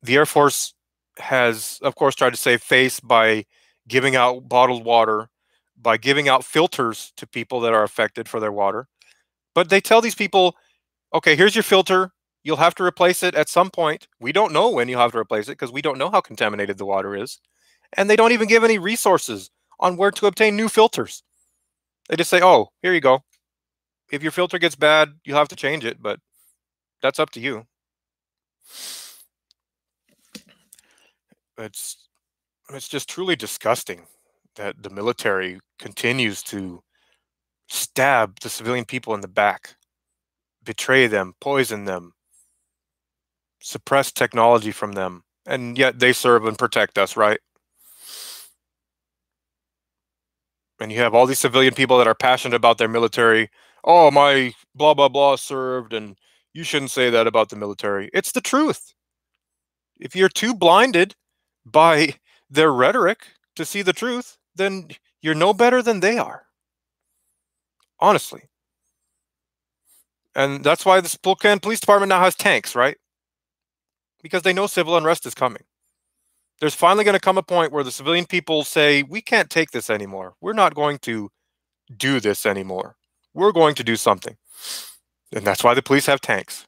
[SPEAKER 1] the Air Force has, of course, tried to save face by giving out bottled water, by giving out filters to people that are affected for their water. But they tell these people, okay, here's your filter. You'll have to replace it at some point. We don't know when you'll have to replace it because we don't know how contaminated the water is. And they don't even give any resources on where to obtain new filters. They just say, oh, here you go. If your filter gets bad, you'll have to change it, but that's up to you. It's it's just truly disgusting that the military continues to stab the civilian people in the back, betray them, poison them, suppress technology from them, and yet they serve and protect us, right? And you have all these civilian people that are passionate about their military. Oh, my blah blah blah served, and you shouldn't say that about the military. It's the truth. If you're too blinded by their rhetoric to see the truth, then you're no better than they are. Honestly. And that's why the Spokane Police Department now has tanks, right? Because they know civil unrest is coming. There's finally going to come a point where the civilian people say, we can't take this anymore. We're not going to do this anymore. We're going to do something. And that's why the police have tanks.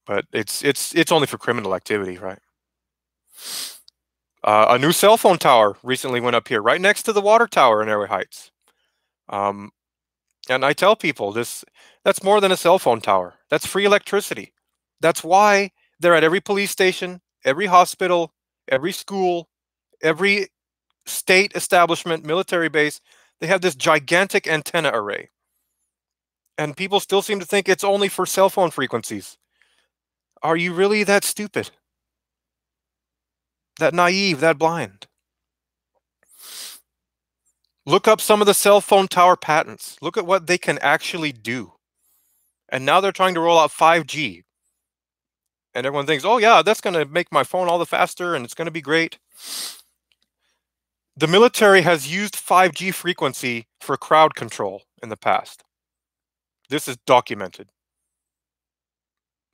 [SPEAKER 1] But it's only for criminal activity, right? A new cell phone tower recently went up here, right next to the water tower in Airway Heights. Um, and I tell people that's more than a cell phone tower. That's free electricity. That's why they're at every police station, every hospital, every school, every state establishment, military base. They have this gigantic antenna array. And people still seem to think it's only for cell phone frequencies. Are you really that stupid? That naive, that blind? Look up some of the cell phone tower patents. Look at what they can actually do. And now they're trying to roll out 5G. And everyone thinks, oh yeah, that's going to make my phone all the faster and it's going to be great. The military has used 5G frequency for crowd control in the past. This is documented.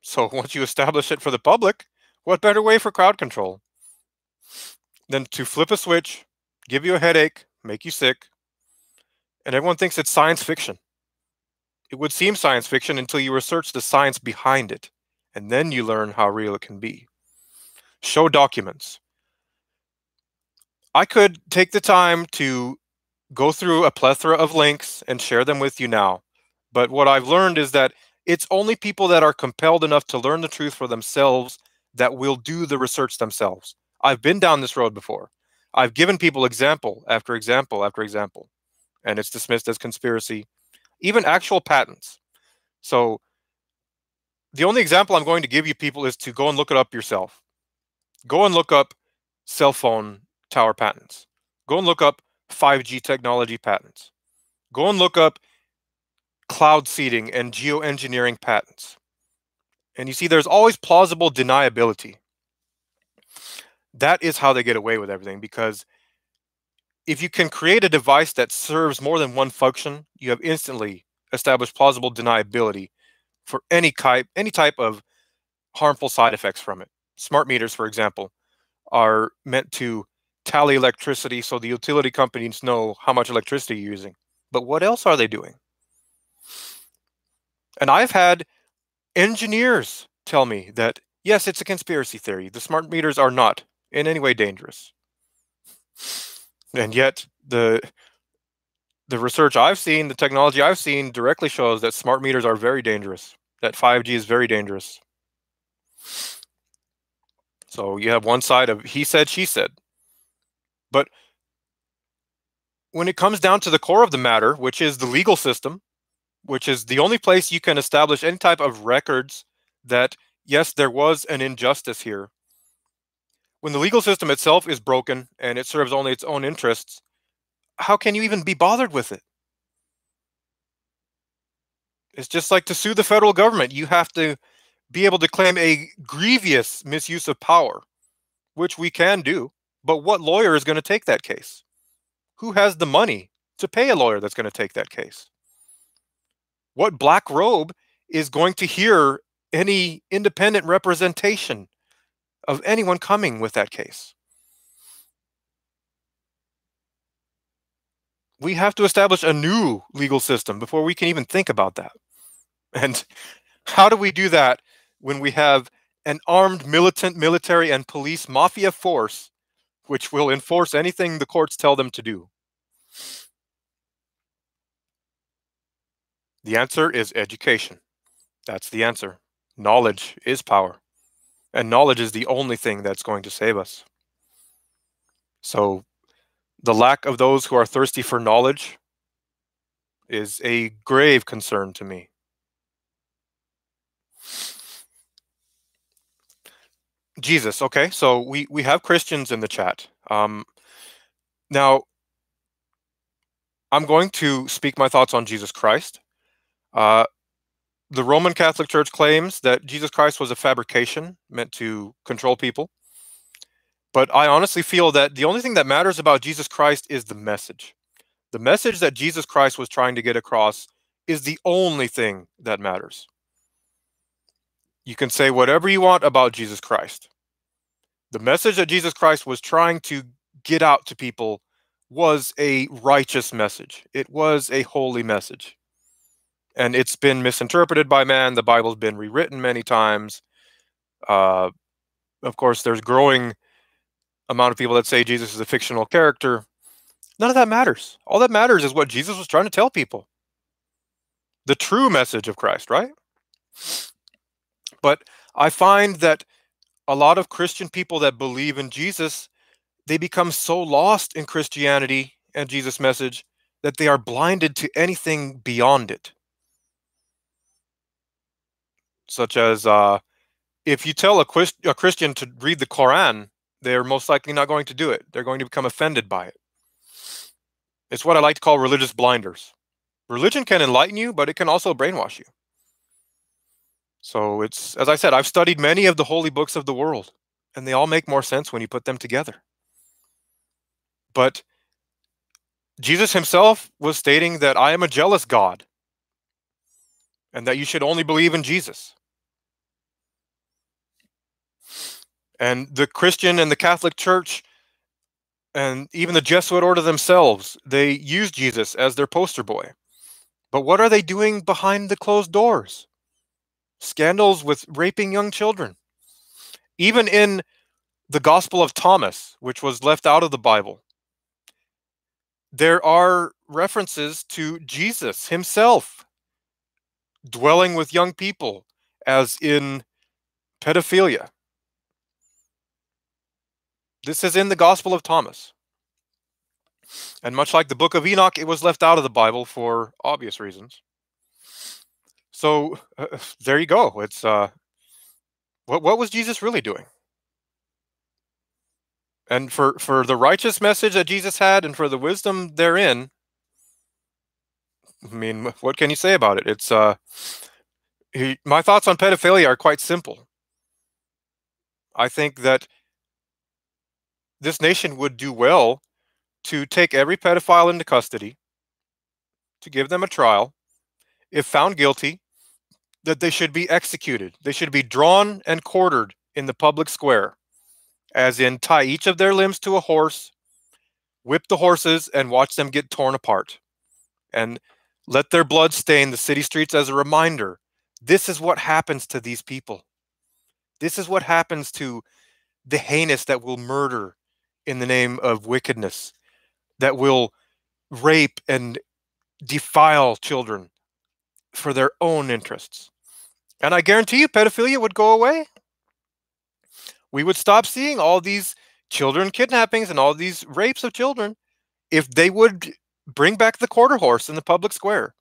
[SPEAKER 1] So once you establish it for the public, what better way for crowd control than to flip a switch, give you a headache, make you sick, and everyone thinks it's science fiction. It would seem science fiction until you research the science behind it, and then you learn how real it can be. Show documents. I could take the time to go through a plethora of links and share them with you now, but what I've learned is that it's only people that are compelled enough to learn the truth for themselves that will do the research themselves. I've been down this road before. I've given people example after example after example, and it's dismissed as conspiracy, even actual patents. So the only example I'm going to give you people is to go and look it up yourself. Go and look up cell phone tower patents. Go and look up 5G technology patents. Go and look up cloud seeding and geoengineering patents. And you see, there's always plausible deniability. That is how they get away with everything, because if you can create a device that serves more than one function, you have instantly established plausible deniability for any type of harmful side effects from it. Smart meters, for example, are meant to tally electricity so the utility companies know how much electricity you're using. But what else are they doing? And I've had engineers tell me that, yes, it's a conspiracy theory. The smart meters are not in any way dangerous. And yet the research I've seen, the technology I've seen directly shows that smart meters are very dangerous, that 5G is very dangerous. So you have one side of he said, she said. But when it comes down to the core of the matter, which is the legal system, which is the only place you can establish any type of records that, yes, there was an injustice here. When the legal system itself is broken and it serves only its own interests, how can you even be bothered with it? It's just like to sue the federal government. You have to be able to claim a grievous misuse of power, which we can do. But what lawyer is going to take that case? Who has the money to pay a lawyer that's going to take that case? What black robe is going to hear any independent representation of anyone coming with that case? We have to establish a new legal system before we can even think about that. And how do we do that when we have an armed militant military and police mafia force which will enforce anything the courts tell them to do? The answer is education. That's the answer. Knowledge is power. And knowledge is the only thing that's going to save us. So the lack of those who are thirsty for knowledge is a grave concern to me. Jesus, okay, so we have Christians in the chat. Now, I'm going to speak my thoughts on Jesus Christ. The Roman Catholic Church claims that Jesus Christ was a fabrication meant to control people. But I honestly feel that the only thing that matters about Jesus Christ is the message. The message that Jesus Christ was trying to get across is the only thing that matters. You can say whatever you want about Jesus Christ. The message that Jesus Christ was trying to get out to people was a righteous message. It was a holy message. And it's been misinterpreted by man. The Bible's been rewritten many times. Uh, of course, there's growing amount of people that say Jesus is a fictional character. None of that matters. All that matters is what Jesus was trying to tell people. The true message of Christ, right? But I find that a lot of Christian people that believe in Jesus, they become so lost in Christianity and Jesus' message that they are blinded to anything beyond it. Such as if you tell a Christian to read the Quran, they're most likely not going to do it. They're going to become offended by it. It's what I like to call religious blinders. Religion can enlighten you, but it can also brainwash you. So it's, as I said, I've studied many of the holy books of the world, and they all make more sense when you put them together. But Jesus himself was stating that I am a jealous God, and that you should only believe in Jesus. And the Christian and the Catholic Church, and even the Jesuit order themselves, they use Jesus as their poster boy. But what are they doing behind the closed doors? Scandals with raping young children. Even in the Gospel of Thomas, which was left out of the Bible, there are references to Jesus himself dwelling with young people, as in pedophilia. This is in the Gospel of Thomas. And much like the book of Enoch, it was left out of the Bible for obvious reasons. So there you go. It's what was Jesus really doing? And for the righteous message that Jesus had and for the wisdom therein, I mean, what can you say about it? It's my thoughts on pedophilia are quite simple. I think that this nation would do well to take every pedophile into custody, to give them a trial. If found guilty, that they should be executed. They should be drawn and quartered in the public square, as in tie each of their limbs to a horse, whip the horses, and watch them get torn apart. And let their blood stain the city streets as a reminder. This is what happens to these people. This is what happens to the heinous that will murder in the name of wickedness, that will rape and defile children for their own interests. And I guarantee you pedophilia would go away. We would stop seeing all these children kidnappings and all these rapes of children if they would bring back the quarter horse in the public square.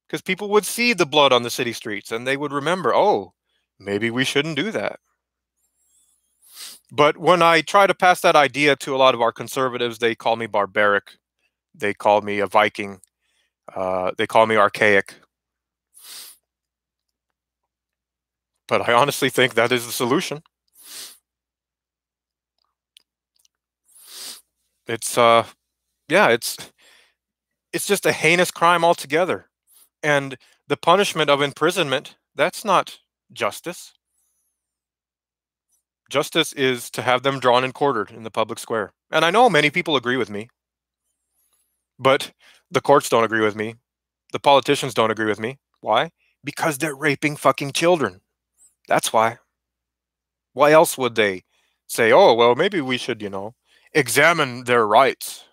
[SPEAKER 1] Because people would see the blood on the city streets and they would remember, oh, maybe we shouldn't do that. But when I try to pass that idea to a lot of our conservatives, they call me barbaric. They call me a Viking. They call me archaic. But I honestly think that is the solution. It's yeah, it's just a heinous crime altogether. And the punishment of imprisonment, that's not justice. Justice is to have them drawn and quartered in the public square. And I know many people agree with me, but the courts don't agree with me. The politicians don't agree with me. Why? Because they're raping fucking children. That's why. Why else would they say, oh, well, maybe we should, examine their rights?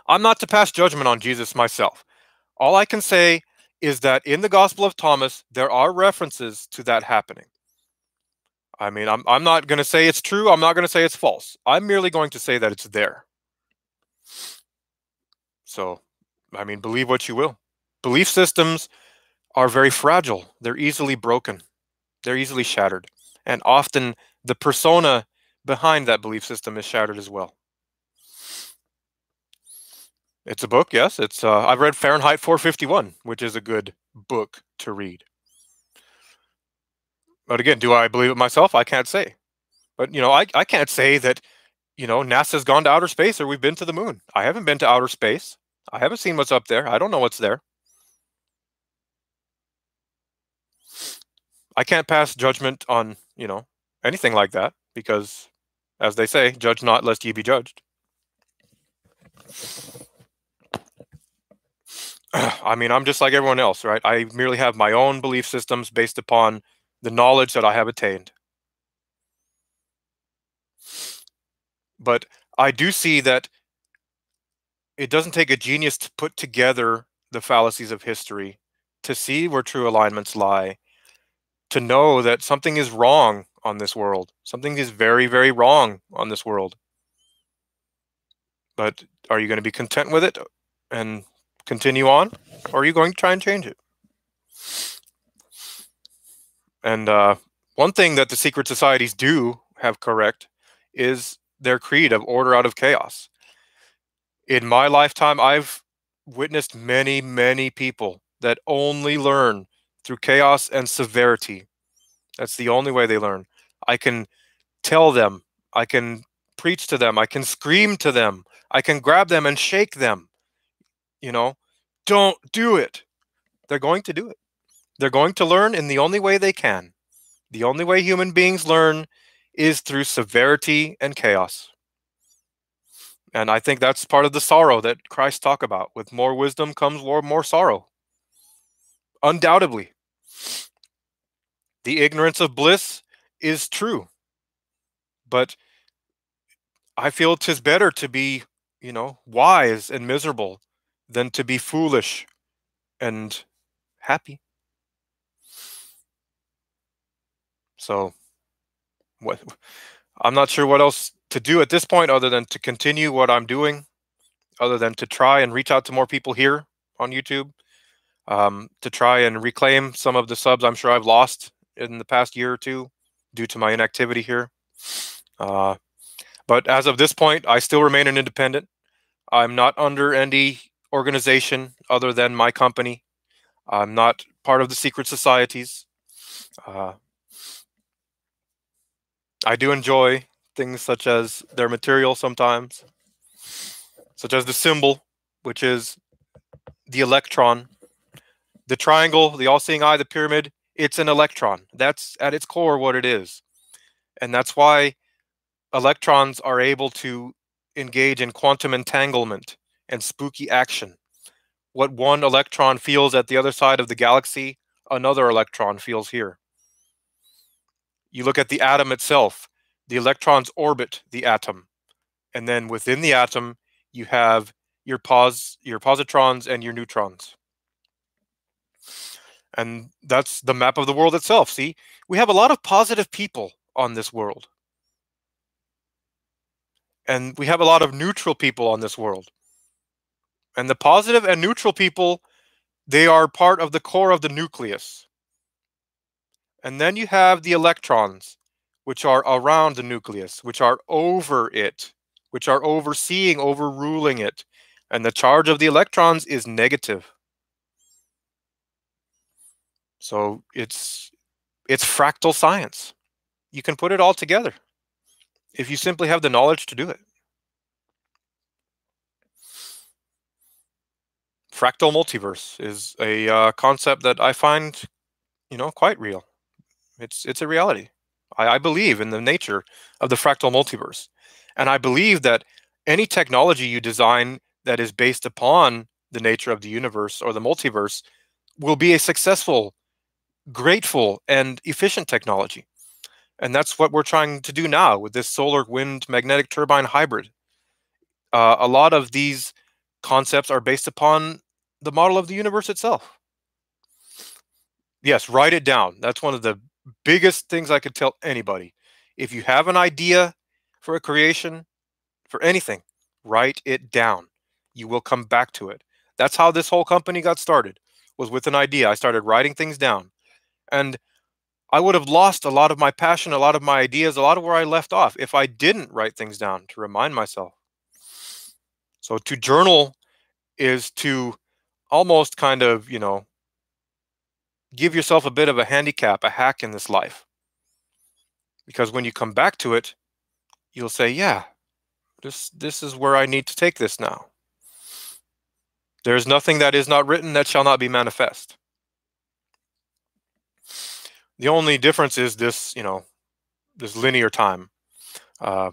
[SPEAKER 1] I'm not to pass judgment on Jesus myself. All I can say is that in the Gospel of Thomas, there are references to that happening. I mean, I'm not going to say it's true. I'm not going to say it's false. I'm merely going to say that it's there. So, I mean, believe what you will. Belief systems are very fragile. They're easily broken. They're easily shattered. And often the persona behind that belief system is shattered as well. It's a book, yes. It's I've read Fahrenheit 451, which is a good book to read. But again, do I believe it myself? I can't say. But, I can't say that, NASA's gone to outer space or we've been to the moon. I haven't been to outer space. I haven't seen what's up there. I don't know what's there. I can't pass judgment on, anything like that, because, as they say, judge not lest ye be judged. I mean, I'm just like everyone else, right? I merely have my own belief systems based upon the knowledge that I have attained. But I do see that it doesn't take a genius to put together the fallacies of history, to see where true alignments lie, to know that something is wrong on this world. Something is very, very wrong on this world. But are you going to be content with it and continue on? Or are you going to try and change it? And one thing that the secret societies do have correct is their creed of order out of chaos. In my lifetime, I've witnessed many, many people that only learn through chaos and severity. That's the only way they learn. I can tell them, I can preach to them, I can scream to them, I can grab them and shake them. You know, don't do it. They're going to do it. They're going to learn in the only way they can. The only way human beings learn is through severity and chaos. And I think that's part of the sorrow that Christ talked about. With more wisdom comes more sorrow. Undoubtedly. The ignorance of bliss is true. But I feel 'tis better to be, wise and miserable than to be foolish and happy. So what I'm not sure what else to do at this point other than to continue what I'm doing, other than to try and reach out to more people here on YouTube, to try and reclaim some of the subs I'm sure I've lost in the past year or two due to my inactivity here. But as of this point, I still remain an independent. I'm not under any organization other than my company. I'm not part of the secret societies. Uh, I do enjoy things such as their material sometimes, such as the symbol, which is the electron. The triangle, the all-seeing eye, the pyramid, it's an electron. That's at its core what it is. And that's why electrons are able to engage in quantum entanglement and spooky action. What one electron feels at the other side of the galaxy, another electron feels here. You look at the atom itself, the electrons orbit the atom. And then within the atom, you have your positrons and your neutrons. And that's the map of the world itself. See, we have a lot of positive people on this world. And we have a lot of neutral people on this world. And the positive and neutral people, they are part of the core of the nucleus. And then you have the electrons, which are around the nucleus, which are over it, which are overseeing, overruling it. And the charge of the electrons is negative. So it's fractal science. You can put it all together if you simply have the knowledge to do it. Fractal multiverse is a concept that I find, quite real. It's a reality. I believe in the nature of the fractal multiverse. And I believe that any technology you design that is based upon the nature of the universe or the multiverse will be a successful, grateful, and efficient technology. And that's what we're trying to do now with this solar wind magnetic turbine hybrid. A lot of these concepts are based upon the model of the universe itself. Yes, write it down. That's one of the biggest things I could tell anybody. If you have an idea for a creation, for anything, write it down. You will come back to it. That's how this whole company got started, was with an idea. I started writing things down. And I would have lost a lot of my passion, a lot of my ideas, a lot of where I left off if I didn't write things down to remind myself. So to journal is to almost kind of, give yourself a bit of a handicap, a hack in this life. Because when you come back to it, you'll say, yeah, this is where I need to take this now. There's nothing that is not written that shall not be manifest. The only difference is this, this linear time. Uh,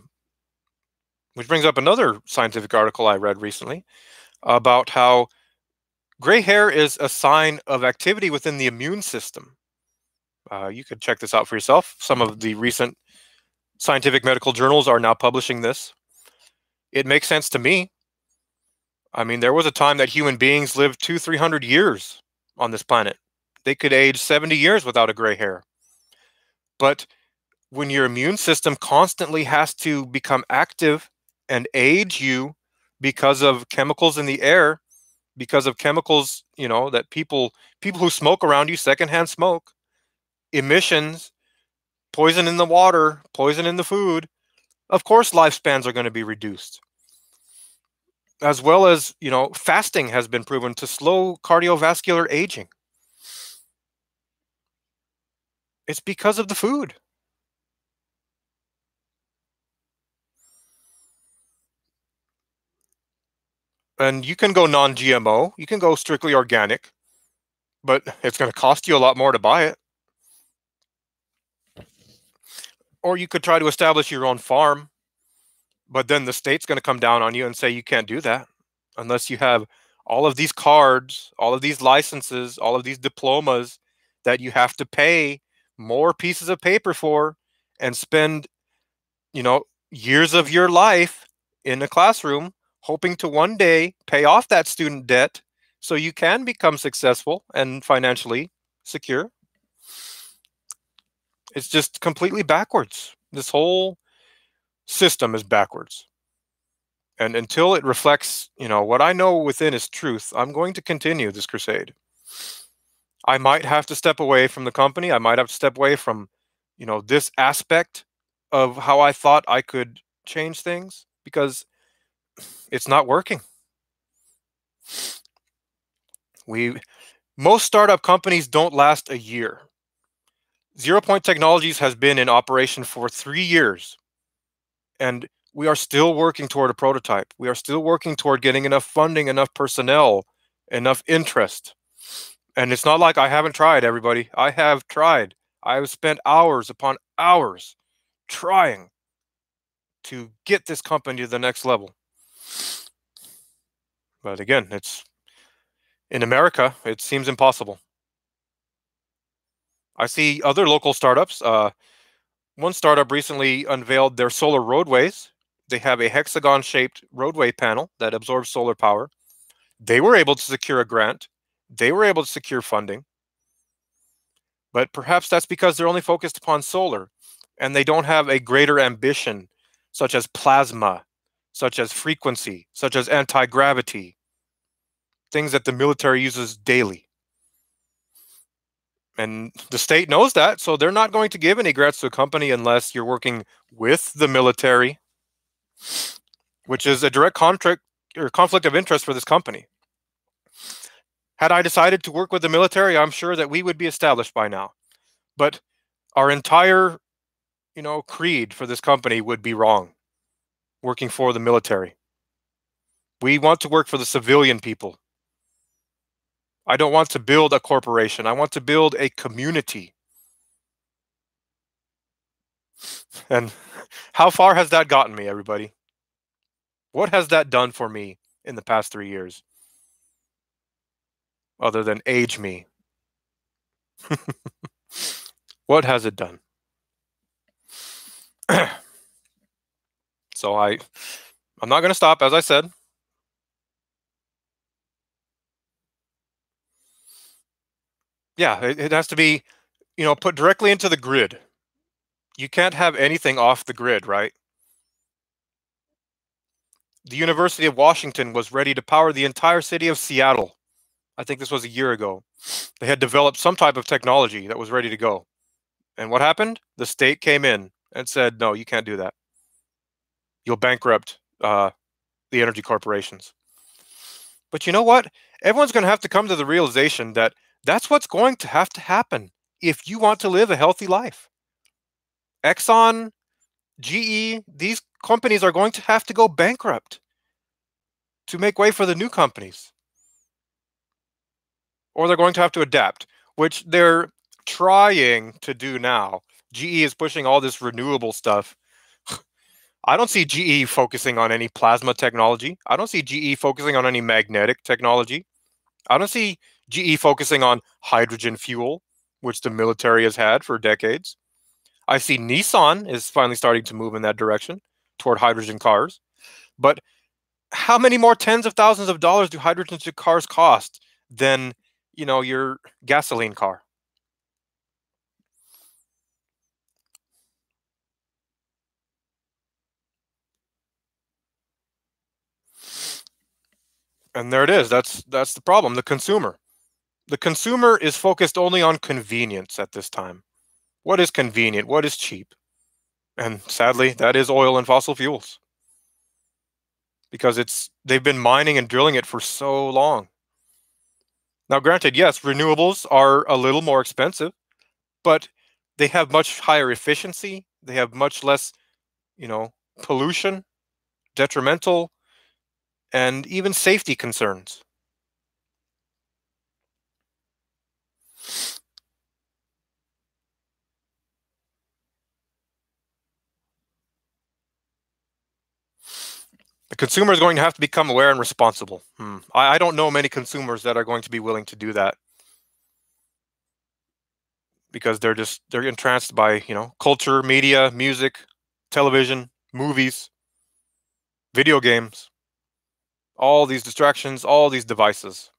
[SPEAKER 1] which brings up another scientific article I read recently about how gray hair is a sign of activity within the immune system. You could check this out for yourself. Some of the recent scientific medical journals are now publishing this. It makes sense to me. I mean, there was a time that human beings lived 200-300 years on this planet. They could age 70 years without a gray hair. But when your immune system constantly has to become active and age you because of chemicals in the air, because of chemicals, that people who smoke around you, secondhand smoke, emissions, poison in the water, poison in the food, of course lifespans are going to be reduced. As well as, fasting has been proven to slow cardiovascular aging. It's because of the food. And you can go non-GMO, you can go strictly organic, but it's going to cost you a lot more to buy it. Or you could try to establish your own farm, but then the state's going to come down on you and say you can't do that unless you have all of these cards, all of these licenses, all of these diplomas that you have to pay more pieces of paper for and spend, years of your life in a classroom hoping to one day pay off that student debt so you can become successful and financially secure. It's just completely backwards. This whole system is backwards. And until it reflects, what I know within is truth, I'm going to continue this crusade. I might have to step away from the company. I might have to step away from, this aspect of how I thought I could change things because it's not working. Most startup companies don't last a year. 0 Point Technologies has been in operation for 3 years, and we are still working toward a prototype. We are still working toward getting enough funding, enough personnel, enough interest. And it's not like I haven't tried, everybody. I have tried. I have spent hours upon hours trying to get this company to the next level. But again, in America, it seems impossible. I see other local startups. One startup recently unveiled their solar roadways. They have a hexagon-shaped roadway panel that absorbs solar power. They were able to secure a grant. They were able to secure funding. But perhaps that's because they're only focused upon solar, and they don't have a greater ambition, such as plasma, such as frequency, such as anti-gravity, things that the military uses daily. And the state knows that, so they're not going to give any grants to a company unless you're working with the military, which is a direct contract or conflict of interest for this company. Had I decided to work with the military, I'm sure that we would be established by now. But our entire, creed for this company would be wrong, working for the military. We want to work for the civilian people. I don't want to build a corporation. I want to build a community. And how far has that gotten me, everybody? What has that done for me in the past 3 years? Other than age me. What has it done? So I'm not going to stop, as I said. Yeah, it has to be, put directly into the grid. You can't have anything off the grid, right? The University of Washington was ready to power the entire city of Seattle. I think this was a year ago. They had developed some type of technology that was ready to go. And what happened? The state came in and said, no, you can't do that. You'll bankrupt the energy corporations. But you know what? Everyone's going to have to come to the realization that that's what's going to have to happen if you want to live a healthy life. Exxon, GE, these companies are going to have to go bankrupt to make way for the new companies. Or they're going to have to adapt, which they're trying to do now. GE is pushing all this renewable stuff. I don't see GE focusing on any plasma technology. I don't see GE focusing on any magnetic technology. I don't see GE focusing on hydrogen fuel, which the military has had for decades. I see Nissan is finally starting to move in that direction toward hydrogen cars. But how many more tens of thousands of dollars do hydrogen cars cost than, your gasoline car? And there it is. That's the problem. The consumer. The consumer is focused only on convenience at this time. What is convenient? What is cheap? And sadly, that is oil and fossil fuels because they've been mining and drilling it for so long. Now, granted, yes, renewables are a little more expensive, but they have much higher efficiency. They have much less, you know, pollution, detrimental, and even safety concerns. The consumer is going to have to become aware and responsible. I don't know many consumers that are going to be willing to do that because they're entranced by culture, media, music, television, movies, video games, all these distractions, all these devices.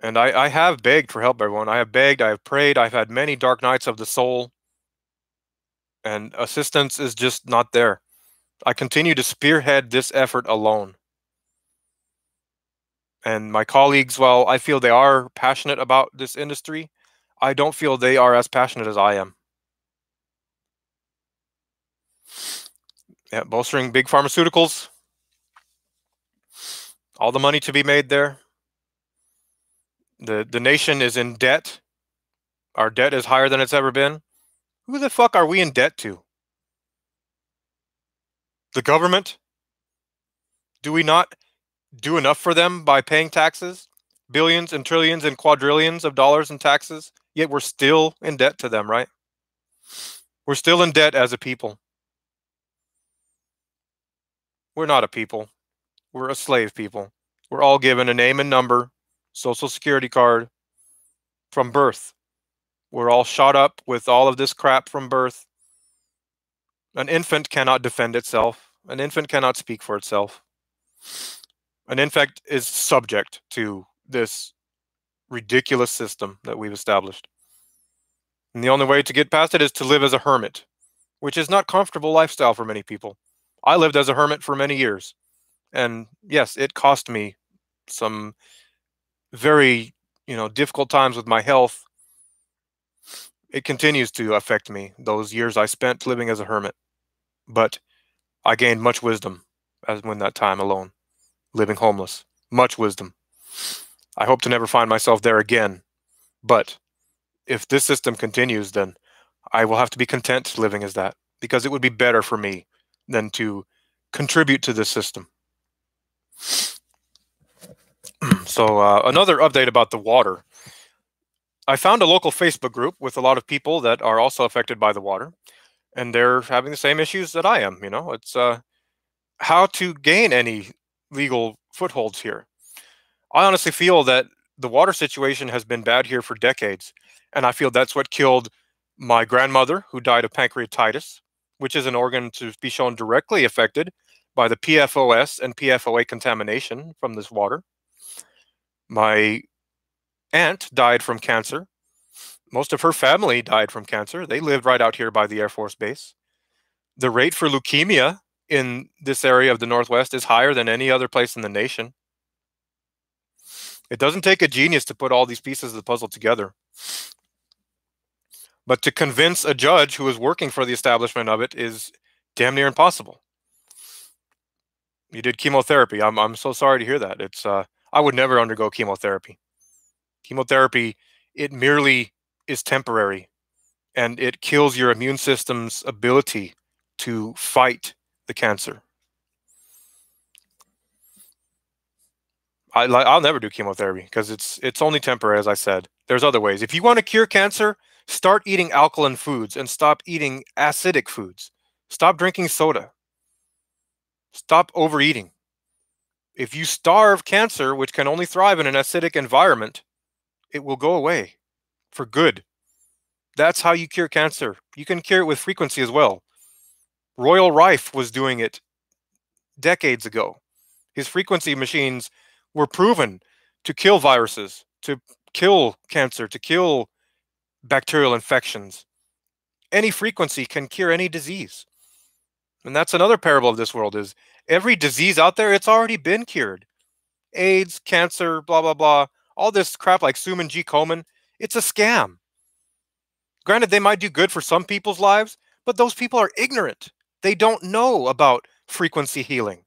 [SPEAKER 1] And I have begged for help, everyone. I have begged, I have prayed, I've had many dark nights of the soul, and assistance is just not there. I continue to spearhead this effort alone. And my colleagues, while I feel they are passionate about this industry, I don't feel they are as passionate as I am. Yeah, bolstering big pharmaceuticals, all the money to be made there. The nation is in debt. Our debt is higher than it's ever been. Who the fuck are we in debt to? The government? Do we not do enough for them by paying taxes? Billions and trillions and quadrillions of dollars in taxes, yet we're still in debt to them, right? We're still in debt as a people. We're not a people. We're a slave people. We're all given a name and number, social security card from birth. We're all shot up with all of this crap from birth. An infant cannot defend itself. An infant cannot speak for itself. An infant is subject to this ridiculous system that we've established. And the only way to get past it is to live as a hermit, which is not comfortable lifestyle for many people. I lived as a hermit for many years. And yes, it cost me some very, difficult times with my health. It continues to affect me, those years I spent living as a hermit. But I gained much wisdom as when that time alone, living homeless. Much wisdom. I hope to never find myself there again. But if this system continues, then I will have to be content living as that because it would be better for me than to contribute to this system. So another update about the water. I found a local Facebook group with a lot of people that are also affected by the water, and they're having the same issues that I am. It's how to gain any legal footholds here. I honestly feel that the water situation has been bad here for decades, and I feel that's what killed my grandmother, who died of pancreatitis, which is an organ to be shown directly affected by the PFOS and PFOA contamination from this water. My aunt died from cancer. Most of her family died from cancer. They lived right out here by the Air Force Base. The rate for leukemia in this area of the Northwest is higher than any other place in the nation. It doesn't take a genius to put all these pieces of the puzzle together. But to convince a judge who is working for the establishment of it is damn near impossible. You did chemotherapy. I'm so sorry to hear that. It's I would never undergo chemotherapy. Chemotherapy, it merely is temporary, and it kills your immune system's ability to fight the cancer. I'll never do chemotherapy because it's only temporary, as I said. There's other ways. If you want to cure cancer, start eating alkaline foods and stop eating acidic foods. Stop drinking soda. Stop overeating. If you starve cancer, which can only thrive in an acidic environment, it will go away for good. That's how you cure cancer. You can cure it with frequency as well. Royal Rife was doing it decades ago. His frequency machines were proven to kill viruses, to kill cancer, to kill bacterial infections. Any frequency can cure any disease. And that's another parable of this world is every disease out there, it's already been cured. AIDS, cancer, blah, blah, blah. All this crap like Suman G. Komen, it's a scam. Granted, they might do good for some people's lives, but those people are ignorant. They don't know about frequency healing.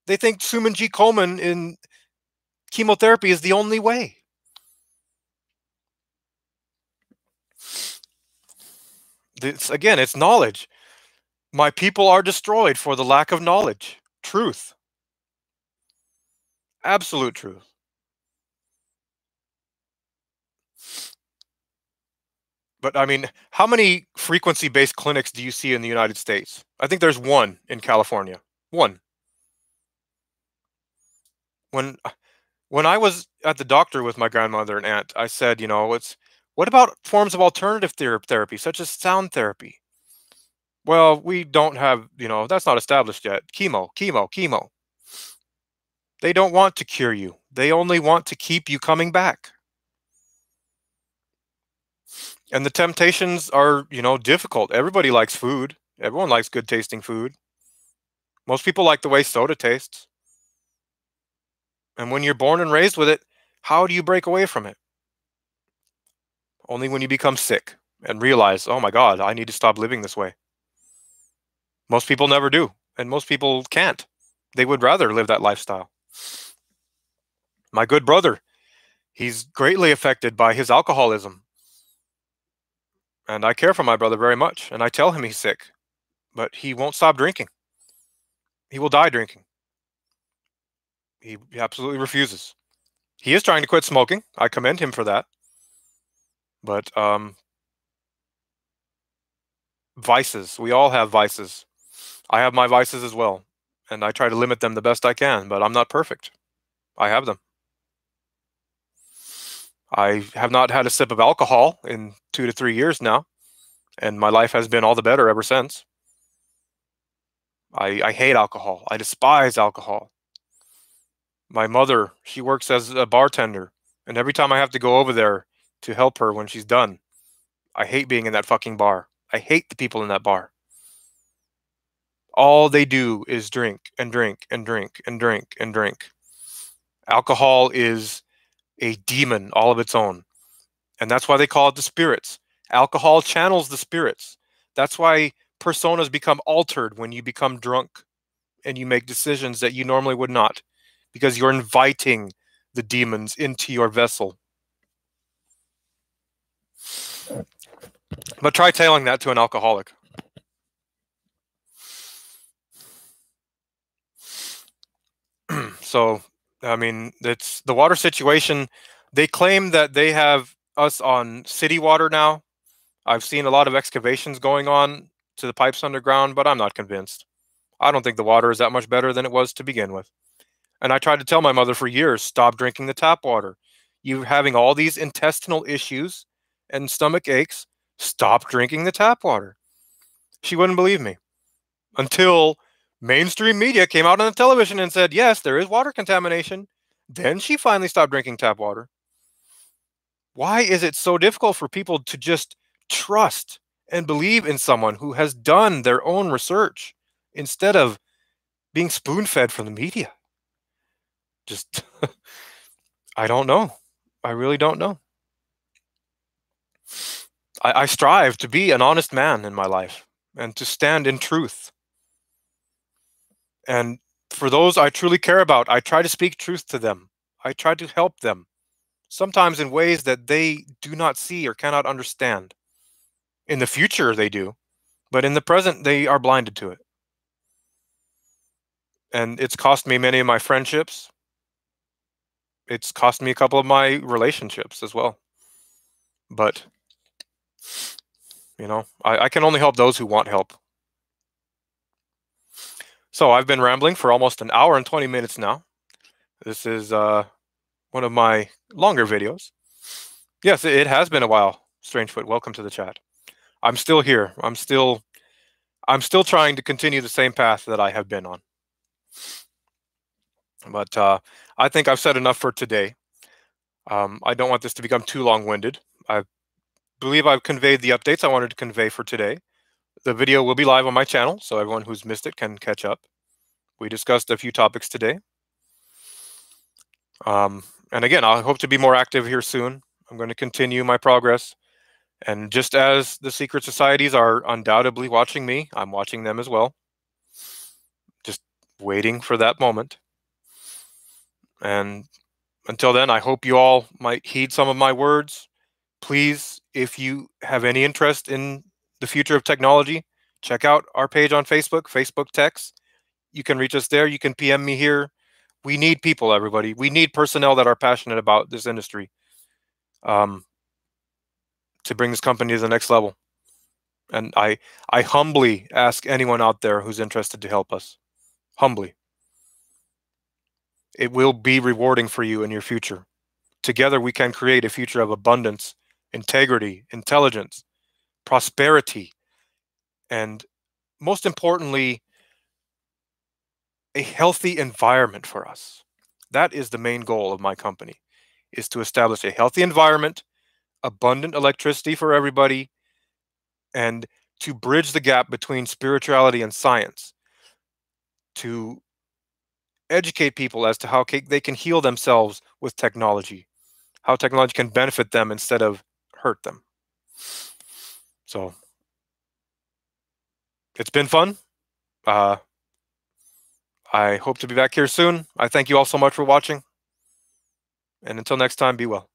[SPEAKER 1] They think Suman G. Komen in chemotherapy is the only way. Again, it's knowledge. My people are destroyed for the lack of knowledge. Truth. Absolute truth. But I mean, how many frequency-based clinics do you see in the United States? I think there's one in California. One. When when I was at the doctor with my grandmother and aunt, I said, what about forms of alternative therapy, such as sound therapy? Well, we don't have, that's not established yet. Chemo, chemo, chemo. They don't want to cure you. They only want to keep you coming back. And the temptations are, difficult. Everybody likes food. Everyone likes good tasting food. Most people like the way soda tastes. And when you're born and raised with it, how do you break away from it? Only when you become sick and realize, oh my God, I need to stop living this way. Most people never do. And most people can't. They would rather live that lifestyle. My good brother, he's greatly affected by his alcoholism. And I care for my brother very much. And I tell him he's sick, but he won't stop drinking. He will die drinking. He absolutely refuses. He is trying to quit smoking. I commend him for that. But vices. We all have vices. I have my vices as well. And I try to limit them the best I can, but I'm not perfect. I have them. I have not had a sip of alcohol in 2 to 3 years now, and my life has been all the better ever since. I hate alcohol. I despise alcohol. My mother, she works as a bartender, and every time I have to go over there to help her when she's done, I hate being in that fucking bar. I hate the people in that bar. All they do is drink and drink and drink and drink and drink. Alcohol is a demon all of its own. And that's why they call it the spirits. Alcohol channels the spirits. That's why personas become altered when you become drunk and you make decisions that you normally would not, because you're inviting the demons into your vessel. But try telling that to an alcoholic. So, I mean, it's the water situation. They claim that they have us on city water now. I've seen a lot of excavations going on to the pipes underground, but I'm not convinced. I don't think the water is that much better than it was to begin with. And I tried to tell my mother for years, stop drinking the tap water. You're having all these intestinal issues and stomach aches. Stop drinking the tap water. She wouldn't believe me until mainstream media came out on the television and said, yes, there is water contamination. Then she finally stopped drinking tap water. Why is it so difficult for people to just trust and believe in someone who has done their own research instead of being spoon-fed from the media? Just, I don't know. I really don't know. I strive to be an honest man in my life and to stand in truth. And for those I truly care about, I try to speak truth to them. I try to help them, sometimes in ways that they do not see or cannot understand. In the future, they do, but in the present, they are blinded to it. And it's cost me many of my friendships. It's cost me a couple of my relationships as well. But, I can only help those who want help. So I've been rambling for almost an hour and 20 minutes now. This is one of my longer videos. Yes, it has been a while. Strangefoot, welcome to the chat. I'm still here. I'm still trying to continue the same path that I have been on. But I think I've said enough for today. I don't want this to become too long-winded. I believe I've conveyed the updates I wanted to convey for today. The video will be live on my channel, so everyone who's missed it can catch up. We discussed a few topics today. And again, I hope to be more active here soon. I'm going to continue my progress. And just as the secret societies are undoubtedly watching me, I'm watching them as well. Just waiting for that moment. And until then, I hope you all might heed some of my words. Please, if you have any interest in the future of technology, check out our page on Facebook, Facebook Techs. You can reach us there. You can PM me here. We need people, everybody. We need personnel that are passionate about this industry to bring this company to the next level. And I humbly ask anyone out there who's interested to help us. Humbly. It will be rewarding for you in your future. Together, we can create a future of abundance, integrity, intelligence, prosperity, and most importantly, a healthy environment for us. That is the main goal of my company, is to establish a healthy environment, abundant electricity for everybody, and to bridge the gap between spirituality and science, to educate people as to how they can heal themselves with technology, how technology can benefit them instead of hurt them. So it's been fun. I hope to be back here soon. I thank you all so much for watching. And until next time, be well.